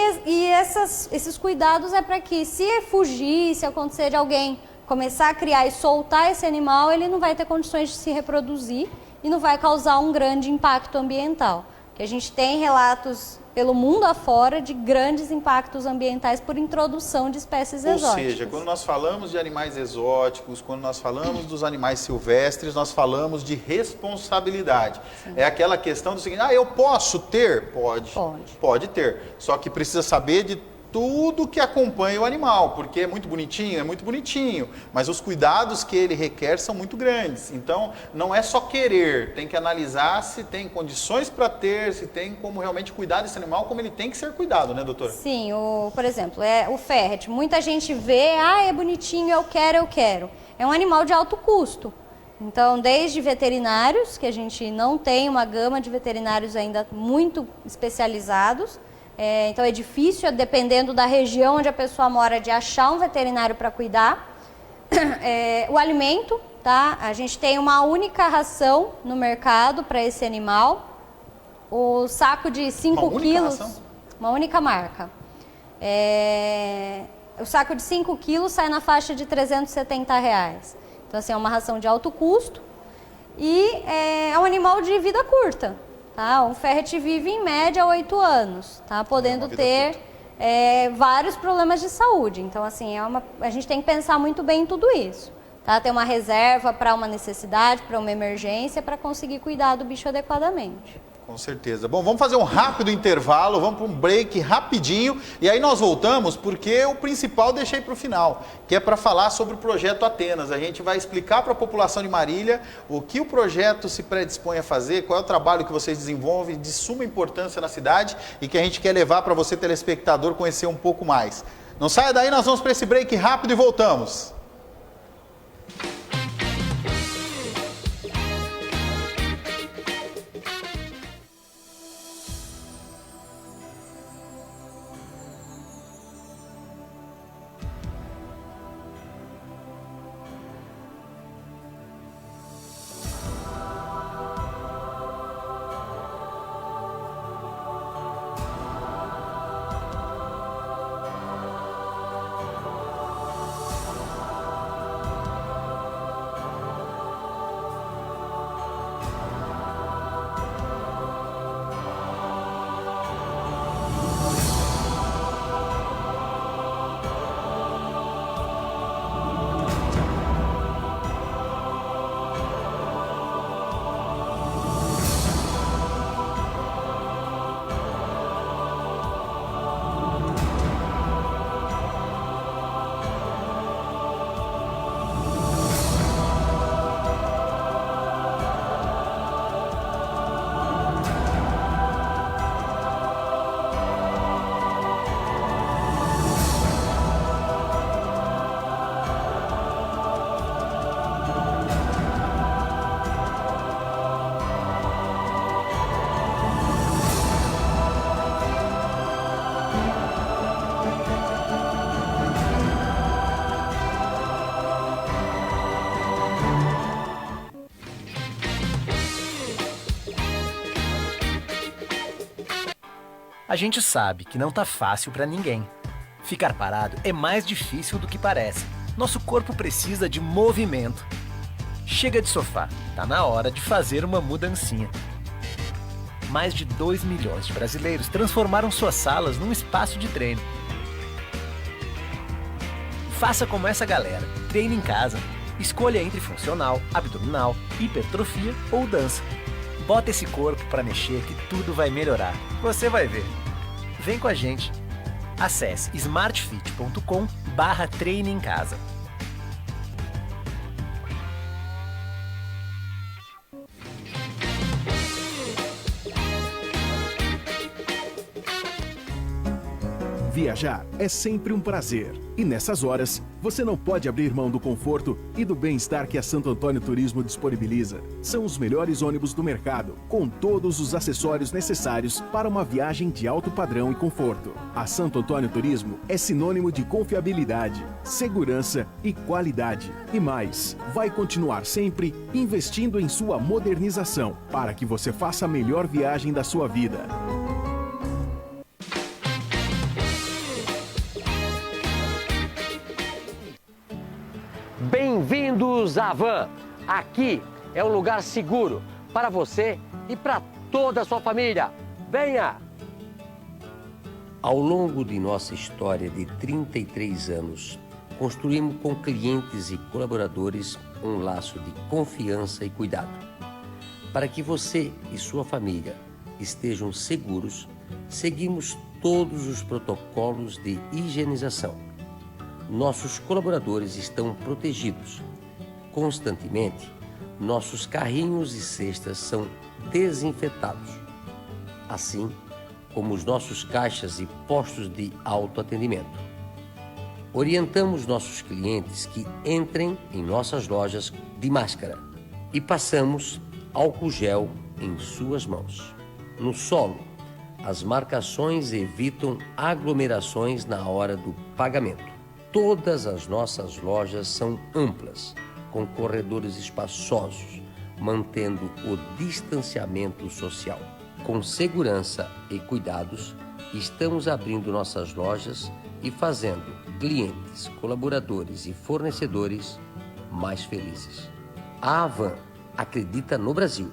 esses cuidados é para que, se fugir, se acontecer de alguém começar a criar e soltar esse animal, ele não vai ter condições de se reproduzir e não vai causar um grande impacto ambiental. Que a gente tem relatos pelo mundo afora de grandes impactos ambientais por introdução de espécies exóticas. Ou seja, quando nós falamos de animais exóticos, quando nós falamos dos animais silvestres, nós falamos de responsabilidade. Sim. É aquela questão do seguinte, eu posso ter? Pode. Pode ter. Só que precisa saber de tudo que acompanha o animal, porque é muito bonitinho, mas os cuidados que ele requer são muito grandes. Então, não é só querer, tem que analisar se tem condições para ter, se tem como realmente cuidar desse animal, como ele tem que ser cuidado, né, doutora? Sim, por exemplo, o ferret. Muita gente vê, é bonitinho, eu quero. É um animal de alto custo. Então, desde veterinários, que a gente não tem uma gama de veterinários ainda muito especializados, então é difícil, dependendo da região onde a pessoa mora, de achar um veterinário para cuidar. O alimento, tá? A gente tem uma única ração no mercado para esse animal. O saco de 5 quilos, uma única marca. O saco de 5 quilos sai na faixa de R$370. Então, assim, é uma ração de alto custo e é um animal de vida curta. Tá? Um ferret vive em média 8 anos, tá? Podendo ter vários problemas de saúde. Então, assim, a gente tem que pensar muito bem em tudo isso. Tá? Ter uma reserva para uma necessidade, para uma emergência, para conseguir cuidar do bicho adequadamente. Com certeza. Bom, vamos fazer um rápido intervalo, vamos para um break rapidinho e aí nós voltamos porque o principal eu deixei para o final, que é para falar sobre o projeto Atenas. A gente vai explicar para a população de Marília o que o projeto se predispõe a fazer, qual é o trabalho que vocês desenvolvem de suma importância na cidade e que a gente quer levar para você, telespectador, conhecer um pouco mais. Não saia daí, nós vamos para esse break rápido e voltamos. A gente sabe que não tá fácil pra ninguém. Ficar parado é mais difícil do que parece. Nosso corpo precisa de movimento. Chega de sofá, tá na hora de fazer uma mudancinha. Mais de 2 milhões de brasileiros transformaram suas salas num espaço de treino. Faça como essa galera, treine em casa. Escolha entre funcional, abdominal, hipertrofia ou dança. Bota esse corpo pra mexer que tudo vai melhorar. Você vai ver. Vem com a gente. Acesse smartfit.com/treine em casa. Viajar é sempre um prazer. E nessas horas, você não pode abrir mão do conforto e do bem-estar que a Santo Antônio Turismo disponibiliza. São os melhores ônibus do mercado, com todos os acessórios necessários para uma viagem de alto padrão e conforto. A Santo Antônio Turismo é sinônimo de confiabilidade, segurança e qualidade. E mais, vai continuar sempre investindo em sua modernização para que você faça a melhor viagem da sua vida. Bem-vindos à Van! Aqui é um lugar seguro para você e para toda a sua família. Venha! Ao longo de nossa história de 33 anos, construímos com clientes e colaboradores um laço de confiança e cuidado. Para que você e sua família estejam seguros, seguimos todos os protocolos de higienização. Nossos colaboradores estão protegidos. Constantemente, nossos carrinhos e cestas são desinfetados, assim como os nossos caixas e postos de autoatendimento. Orientamos nossos clientes que entrem em nossas lojas de máscara e passamos álcool gel em suas mãos. No solo, as marcações evitam aglomerações na hora do pagamento. Todas as nossas lojas são amplas, com corredores espaçosos, mantendo o distanciamento social. Com segurança e cuidados, estamos abrindo nossas lojas e fazendo clientes, colaboradores e fornecedores mais felizes. A Avan acredita no Brasil.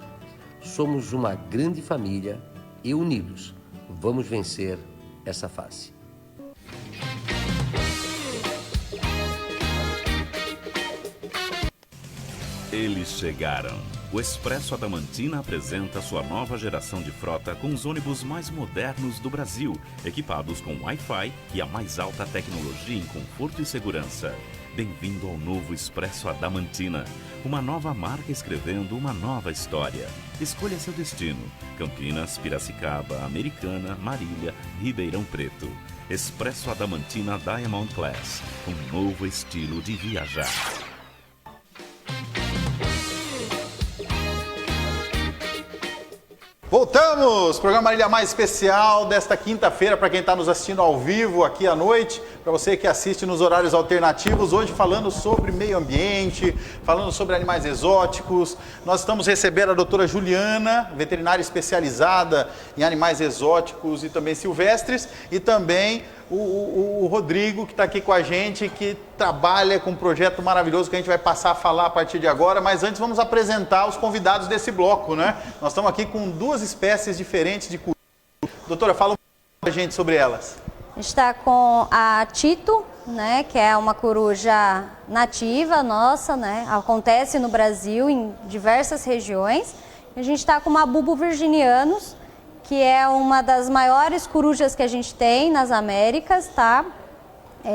Somos uma grande família e unidos vamos vencer essa fase. Eles chegaram. o Expresso Adamantina apresenta sua nova geração de frota com os ônibus mais modernos do Brasil, equipados com Wi-Fi e a mais alta tecnologia em conforto e segurança. Bem-vindo ao novo Expresso Adamantina, uma nova marca escrevendo uma nova história. Escolha seu destino: Campinas, Piracicaba, Americana, Marília, Ribeirão Preto. Expresso Adamantina Diamond Class, um novo estilo de viajar. Voltamos! Programa Marília Mais especial desta quinta-feira para quem está nos assistindo ao vivo aqui à noite, para você que assiste nos horários alternativos, hoje falando sobre meio ambiente, falando sobre animais exóticos. Nós estamos recebendo a doutora Juliana, veterinária especializada em animais exóticos e também silvestres, e também o Rodrigo, que está aqui com a gente, que trabalha com um projeto maravilhoso que a gente vai passar a falar a partir de agora, mas antes vamos apresentar os convidados desse bloco, né? Nós estamos aqui com duas espécies diferentes de coruja. Doutora, fala um pouco para a gente sobre elas. A gente está com a Tito, né, que é uma coruja nativa nossa, né? Acontece no Brasil, em diversas regiões. A gente está com uma Bulbo virginianus, que é uma das maiores corujas que a gente tem nas Américas, tá?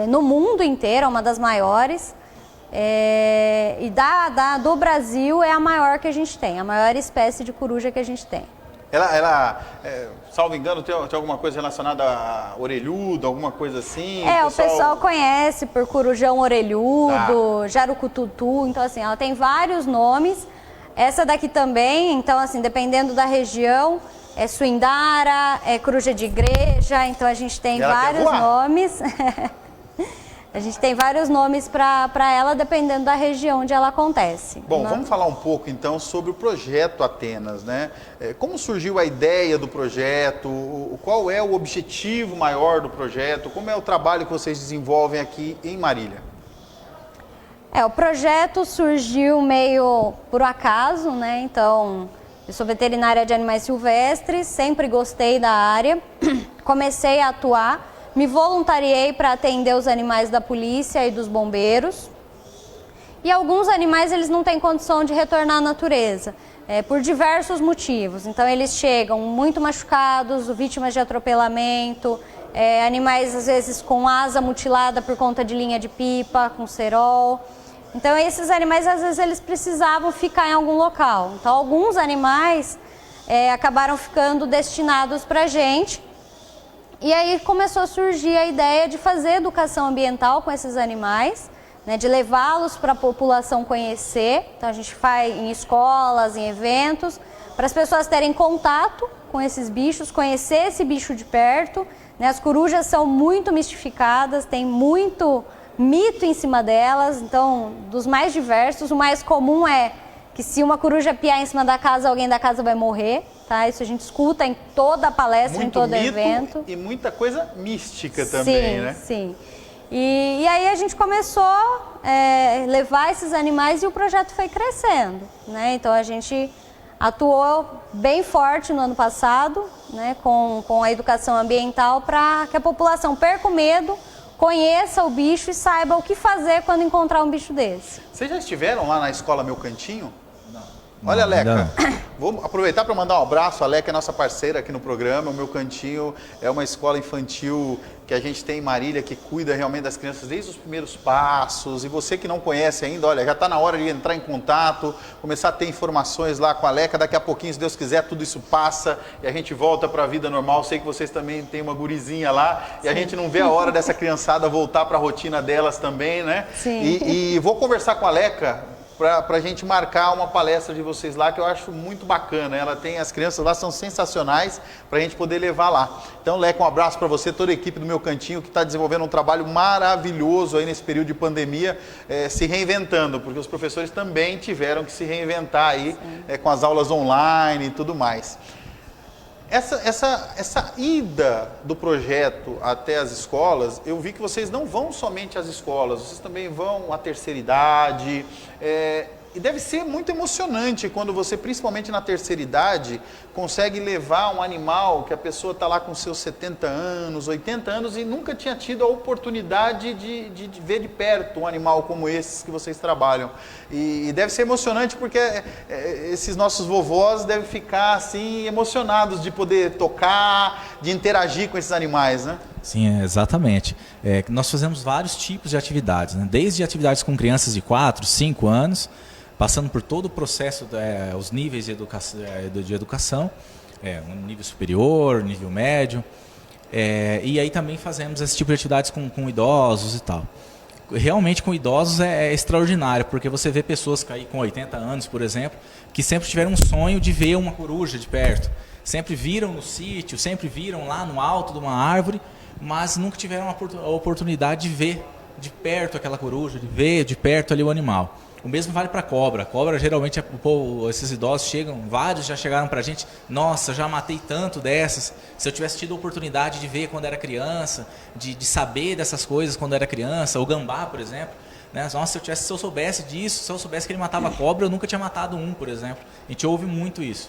No mundo inteiro, é uma das maiores. E do Brasil é a maior que a gente tem, a maior espécie de coruja que a gente tem. Ela salvo engano, tem alguma coisa relacionada a orelhudo, alguma coisa assim? O pessoal conhece por corujão orelhudo, jarucututu, então assim, ela tem vários nomes. Essa daqui também, então assim, dependendo da região, é suindara, é coruja de igreja, então a gente tem vários nomes. A gente tem vários nomes para ela, dependendo da região onde ela acontece. Bom, vamos falar um pouco então sobre o projeto Atenas, né? Como surgiu a ideia do projeto, qual é o objetivo maior do projeto, como é o trabalho que vocês desenvolvem aqui em Marília? O projeto surgiu meio por acaso, né? Então, eu sou veterinária de animais silvestres, sempre gostei da área, comecei a atuar, me voluntariei para atender os animais da polícia e dos bombeiros. E alguns animais eles não têm condição de retornar à natureza, por diversos motivos. Então eles chegam muito machucados, vítimas de atropelamento, animais às vezes com asa mutilada por conta de linha de pipa, com cerol. Então esses animais às vezes eles precisavam ficar em algum local. Então alguns animais acabaram ficando destinados para a gente. E aí começou a surgir a ideia de fazer educação ambiental com esses animais, né, de levá-los para a população conhecer. Então a gente faz em escolas, em eventos, para as pessoas terem contato com esses bichos, conhecer esse bicho de perto. Né? As corujas são muito mistificadas, tem muito mito em cima delas, então dos mais diversos. O mais comum é que se uma coruja piar em cima da casa, alguém da casa vai morrer, tá? Isso a gente escuta em toda a palestra, em todo evento. E muita coisa mística também, né? Sim. E aí a gente começou a levar esses animais e o projeto foi crescendo, né? Então a gente atuou bem forte no ano passado, né? Com a educação ambiental para que a população perca o medo, conheça o bicho e saiba o que fazer quando encontrar um bicho desse. Vocês já estiveram lá na escola Meu Cantinho? Olha, Aleca, vou aproveitar para mandar um abraço. A Aleca é nossa parceira aqui no programa. O Meu Cantinho é uma escola infantil que a gente tem em Marília, que cuida realmente das crianças desde os primeiros passos. E você que não conhece ainda, olha, já está na hora de entrar em contato, começar a ter informações lá com a Aleca. Daqui a pouquinho, se Deus quiser, tudo isso passa e a gente volta para a vida normal. Sei que vocês também têm uma gurizinha lá e a gente não vê a hora dessa criançada voltar para a rotina delas também, né? Sim. E vou conversar com a Aleca para a gente marcar uma palestra de vocês lá, que eu acho muito bacana. Ela tem, as crianças lá são sensacionais para a gente poder levar lá. Então, Leca, um abraço para você, toda a equipe do Meu Cantinho, que está desenvolvendo um trabalho maravilhoso aí nesse período de pandemia, se reinventando, porque os professores também tiveram que se reinventar aí com as aulas online e tudo mais. Essa ida do projeto até as escolas, eu vi que vocês não vão somente às escolas, vocês também vão à terceira idade. E deve ser muito emocionante quando você, principalmente na terceira idade, consegue levar um animal que a pessoa está lá com seus 70 anos, 80 anos e nunca tinha tido a oportunidade de ver de perto um animal como esses que vocês trabalham. E deve ser emocionante porque esses nossos vovós devem ficar assim emocionados de poder tocar, de interagir com esses animais, né? Sim, exatamente. Nós fazemos vários tipos de atividades, né? Desde atividades com crianças de 4, 5 anos, passando por todo o processo, os níveis de educação, um nível superior, nível médio, e aí também fazemos esse tipo de atividades com idosos e tal. Realmente com idosos é extraordinário, porque você vê pessoas aí com 80 anos, por exemplo, que sempre tiveram um sonho de ver uma coruja de perto. Sempre viram no sítio, sempre viram lá no alto de uma árvore, mas nunca tiveram a oportunidade de ver de perto aquela coruja, de ver de perto ali o animal. O mesmo vale para a cobra. A cobra, geralmente, esses idosos chegam, vários já chegaram para a gente, nossa, já matei tanto dessas. Se eu tivesse tido a oportunidade de ver quando era criança, de saber dessas coisas quando era criança, o gambá, por exemplo, né? Nossa, se eu soubesse disso, se eu soubesse que ele matava cobra, eu nunca tinha matado um, por exemplo. A gente ouve muito isso.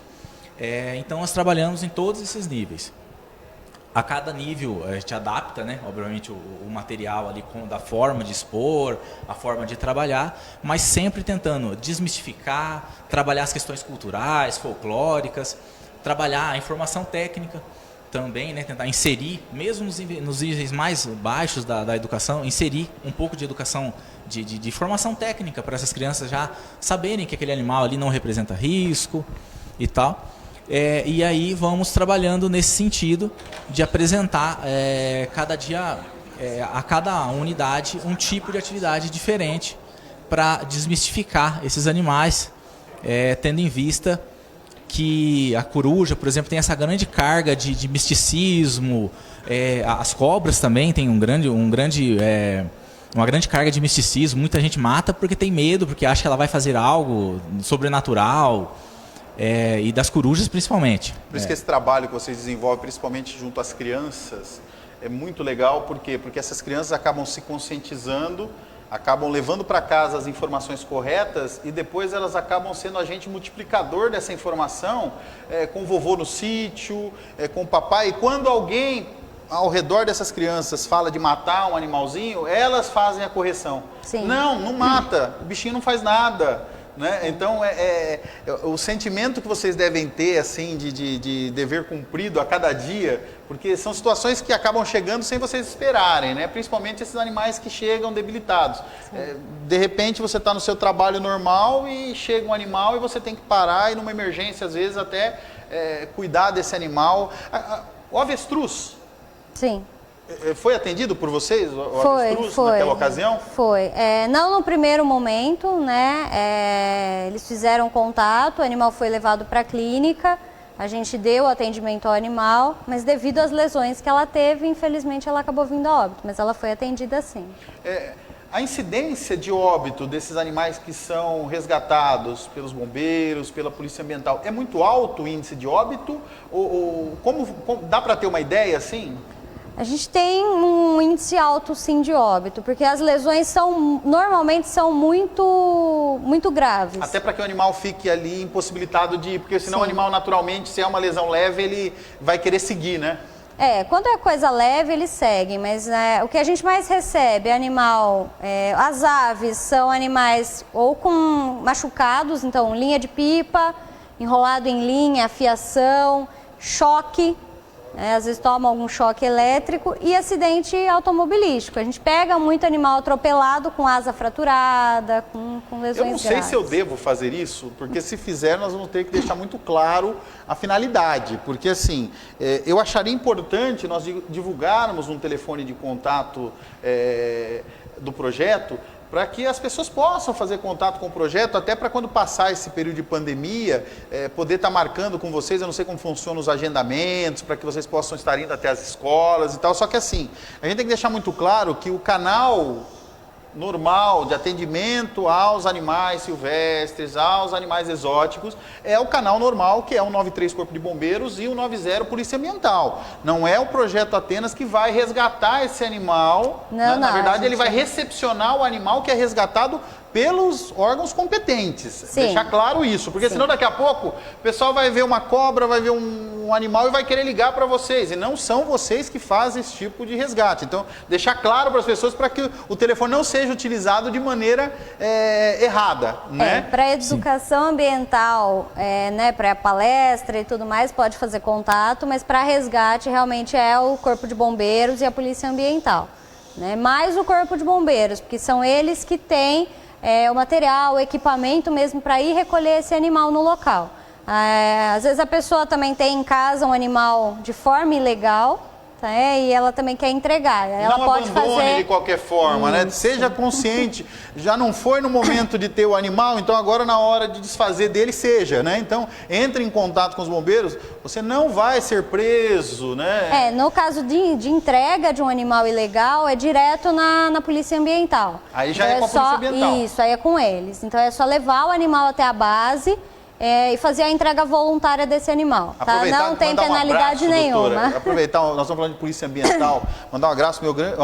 Então, nós trabalhamos em todos esses níveis. A cada nível a gente adapta, né, obviamente, o material ali da forma de expor, a forma de trabalhar, mas sempre tentando desmistificar, trabalhar as questões culturais, folclóricas, trabalhar a informação técnica também, né, tentar inserir, mesmo nos níveis mais baixos da educação, inserir um pouco de educação de formação técnica para essas crianças já saberem que aquele animal ali não representa risco e tal. E aí vamos trabalhando nesse sentido de apresentar cada dia, a cada unidade, um tipo de atividade diferente para desmistificar esses animais, tendo em vista que a coruja, por exemplo, tem essa grande carga de misticismo, as cobras também têm uma grande carga de misticismo, muita gente mata porque tem medo, porque acha que ela vai fazer algo sobrenatural. E das corujas principalmente. Por isso que esse trabalho que vocês desenvolvem, principalmente junto às crianças, é muito legal. Por quê? Porque essas crianças acabam se conscientizando, acabam levando para casa as informações corretas e depois elas acabam sendo agente multiplicador dessa informação com o vovô no sítio, com o papai. E quando alguém ao redor dessas crianças fala de matar um animalzinho, elas fazem a correção. Sim. Não mata, o bichinho não faz nada. Né? Então, o sentimento que vocês devem ter assim, de dever cumprido a cada dia, porque são situações que acabam chegando sem vocês esperarem, né? Principalmente esses animais que chegam debilitados. De repente, você está no seu trabalho normal e chega um animal e você tem que parar e numa emergência, às vezes, até cuidar desse animal. O avestruz. Sim. Foi atendido por vocês, o avestruz, naquela ocasião? Foi. Não no primeiro momento, né? Eles fizeram contato, o animal foi levado para a clínica, a gente deu atendimento ao animal, mas devido às lesões que ela teve, infelizmente ela acabou vindo a óbito, mas ela foi atendida sim. A incidência de óbito desses animais que são resgatados pelos bombeiros, pela polícia ambiental, é muito alto o índice de óbito? Como dá para ter uma ideia assim? A gente tem um índice alto, sim, de óbito, porque as lesões normalmente são muito graves. Até para que o animal fique ali impossibilitado de ir, porque senão o animal naturalmente, se é uma lesão leve, ele vai querer seguir, né? Quando é coisa leve, eles seguem, mas o que a gente mais recebe é animal... as aves são animais ou com machucados, então linha de pipa, enrolado em linha, fiação, choque... às vezes toma algum choque elétrico e acidente automobilístico. A gente pega muito animal atropelado com asa fraturada, com lesões graves. Eu não sei se eu devo fazer isso, porque se fizer nós vamos ter que deixar muito claro a finalidade. Porque assim, eu acharia importante nós divulgarmos um telefone de contato do projeto, para que as pessoas possam fazer contato com o projeto, até para quando passar esse período de pandemia, poder estar marcando com vocês. Eu não sei como funcionam os agendamentos, para que vocês possam estar indo até as escolas e tal. Só que assim, a gente tem que deixar muito claro que o canal normal de atendimento aos animais silvestres, aos animais exóticos, é o canal normal, que é o 93 Corpo de Bombeiros e o 90 Polícia Ambiental. Não é o Projeto Atenas que vai resgatar esse animal. Na verdade, ele vai recepcionar o animal que é resgatado pelos órgãos competentes. Sim. Deixar claro isso, porque senão daqui a pouco o pessoal vai ver uma cobra, vai ver um animal e vai querer ligar para vocês. E não são vocês que fazem esse tipo de resgate. Então, deixar claro para as pessoas para que o telefone não seja utilizado de maneira errada, né? Para educação ambiental, né, para palestra e tudo mais, pode fazer contato, mas para resgate realmente é o Corpo de Bombeiros e a Polícia Ambiental, né? Mais o Corpo de Bombeiros, porque são eles que têm o material, o equipamento mesmo para ir recolher esse animal no local. Às vezes a pessoa também tem em casa um animal de forma ilegal, tá, e ela também quer entregar. Ela não pode abandone fazer de qualquer forma, né? Seja consciente. Já não foi no momento de ter o animal, então agora na hora de desfazer dele seja, né? Então entre em contato com os bombeiros, você não vai ser preso, né? No caso de entrega de um animal ilegal, é direto na Polícia Ambiental. Aí já é com a Polícia Ambiental. Isso, aí é com eles. Então é só levar o animal até a base e fazer a entrega voluntária desse animal, tá? Não tem penalidade nenhuma. Doutora, aproveitar, nós estamos falando de Polícia Ambiental, mandar um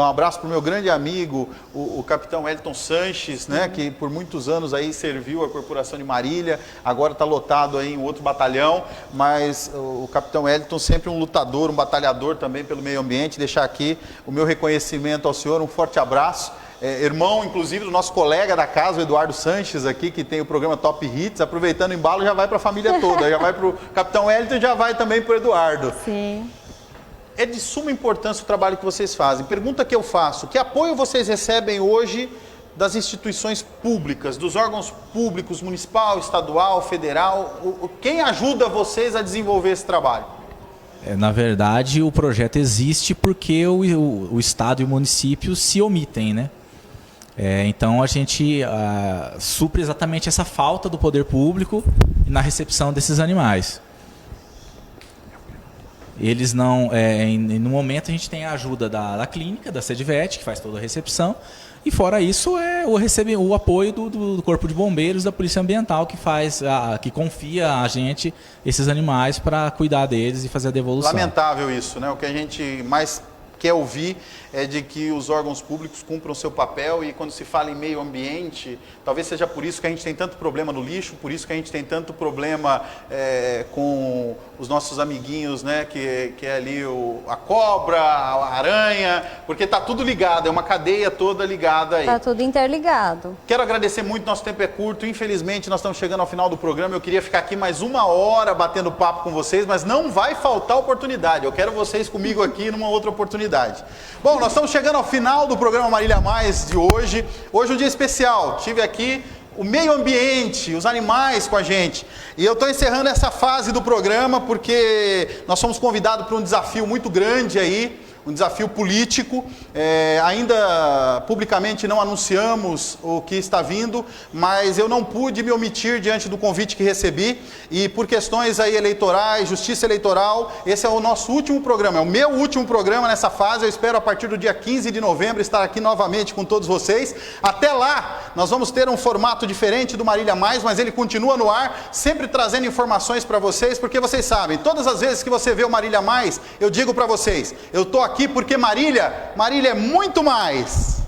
abraço para o meu grande amigo, o capitão Elton Sanches, né, que por muitos anos aí serviu a Corporação de Marília, agora está lotado aí em outro batalhão, mas o capitão Elton sempre um lutador, um batalhador também pelo meio ambiente. Deixar aqui o meu reconhecimento ao senhor, um forte abraço. Irmão, inclusive, do nosso colega da casa, o Eduardo Sanches, aqui, que tem o programa Top Hits. Aproveitando o embalo, já vai para a família toda. Já vai para o Capitão Wellington e já vai também para o Eduardo. Sim. É de suma importância o trabalho que vocês fazem. Pergunta que eu faço: que apoio vocês recebem hoje das instituições públicas, dos órgãos públicos, municipal, estadual, federal? Quem ajuda vocês a desenvolver esse trabalho? Na verdade, o projeto existe porque o Estado e o município se omitem, né? Então a gente supre exatamente essa falta do poder público na recepção desses animais. Eles não, no momento a gente tem a ajuda da clínica, da Sedvet, que faz toda a recepção, e fora isso o apoio do Corpo de Bombeiros, da Polícia Ambiental, que confia a gente esses animais para cuidar deles e fazer a devolução. Lamentável isso, né? O que a gente mais quer ouvir é de que os órgãos públicos cumpram o seu papel, e quando se fala em meio ambiente, talvez seja por isso que a gente tem tanto problema no lixo, por isso que a gente tem tanto problema com os nossos amiguinhos, né, que é ali a cobra, a aranha, porque está tudo ligado, é uma cadeia toda ligada aí. Está tudo interligado. Quero agradecer muito, nosso tempo é curto, infelizmente nós estamos chegando ao final do programa. Eu queria ficar aqui mais 1 hora batendo papo com vocês, mas não vai faltar oportunidade, eu quero vocês comigo aqui numa outra oportunidade. Bom, nós estamos chegando ao final do programa Marília Mais de hoje. Hoje é um dia especial, tive aqui o meio ambiente, os animais com a gente. E eu estou encerrando essa fase do programa porque nós fomos convidados para um desafio muito grande aí, um desafio político. Ainda publicamente não anunciamos o que está vindo, mas eu não pude me omitir diante do convite que recebi, e por questões aí eleitorais, justiça eleitoral, esse é o nosso último programa, é o meu último programa nessa fase. Eu espero a partir do dia 15 de novembro estar aqui novamente com todos vocês. Até lá, nós vamos ter um formato diferente do Marília Mais, mas ele continua no ar, sempre trazendo informações para vocês, porque vocês sabem, todas as vezes que você vê o Marília Mais, eu digo para vocês, eu estou aqui porque Marília é muito mais.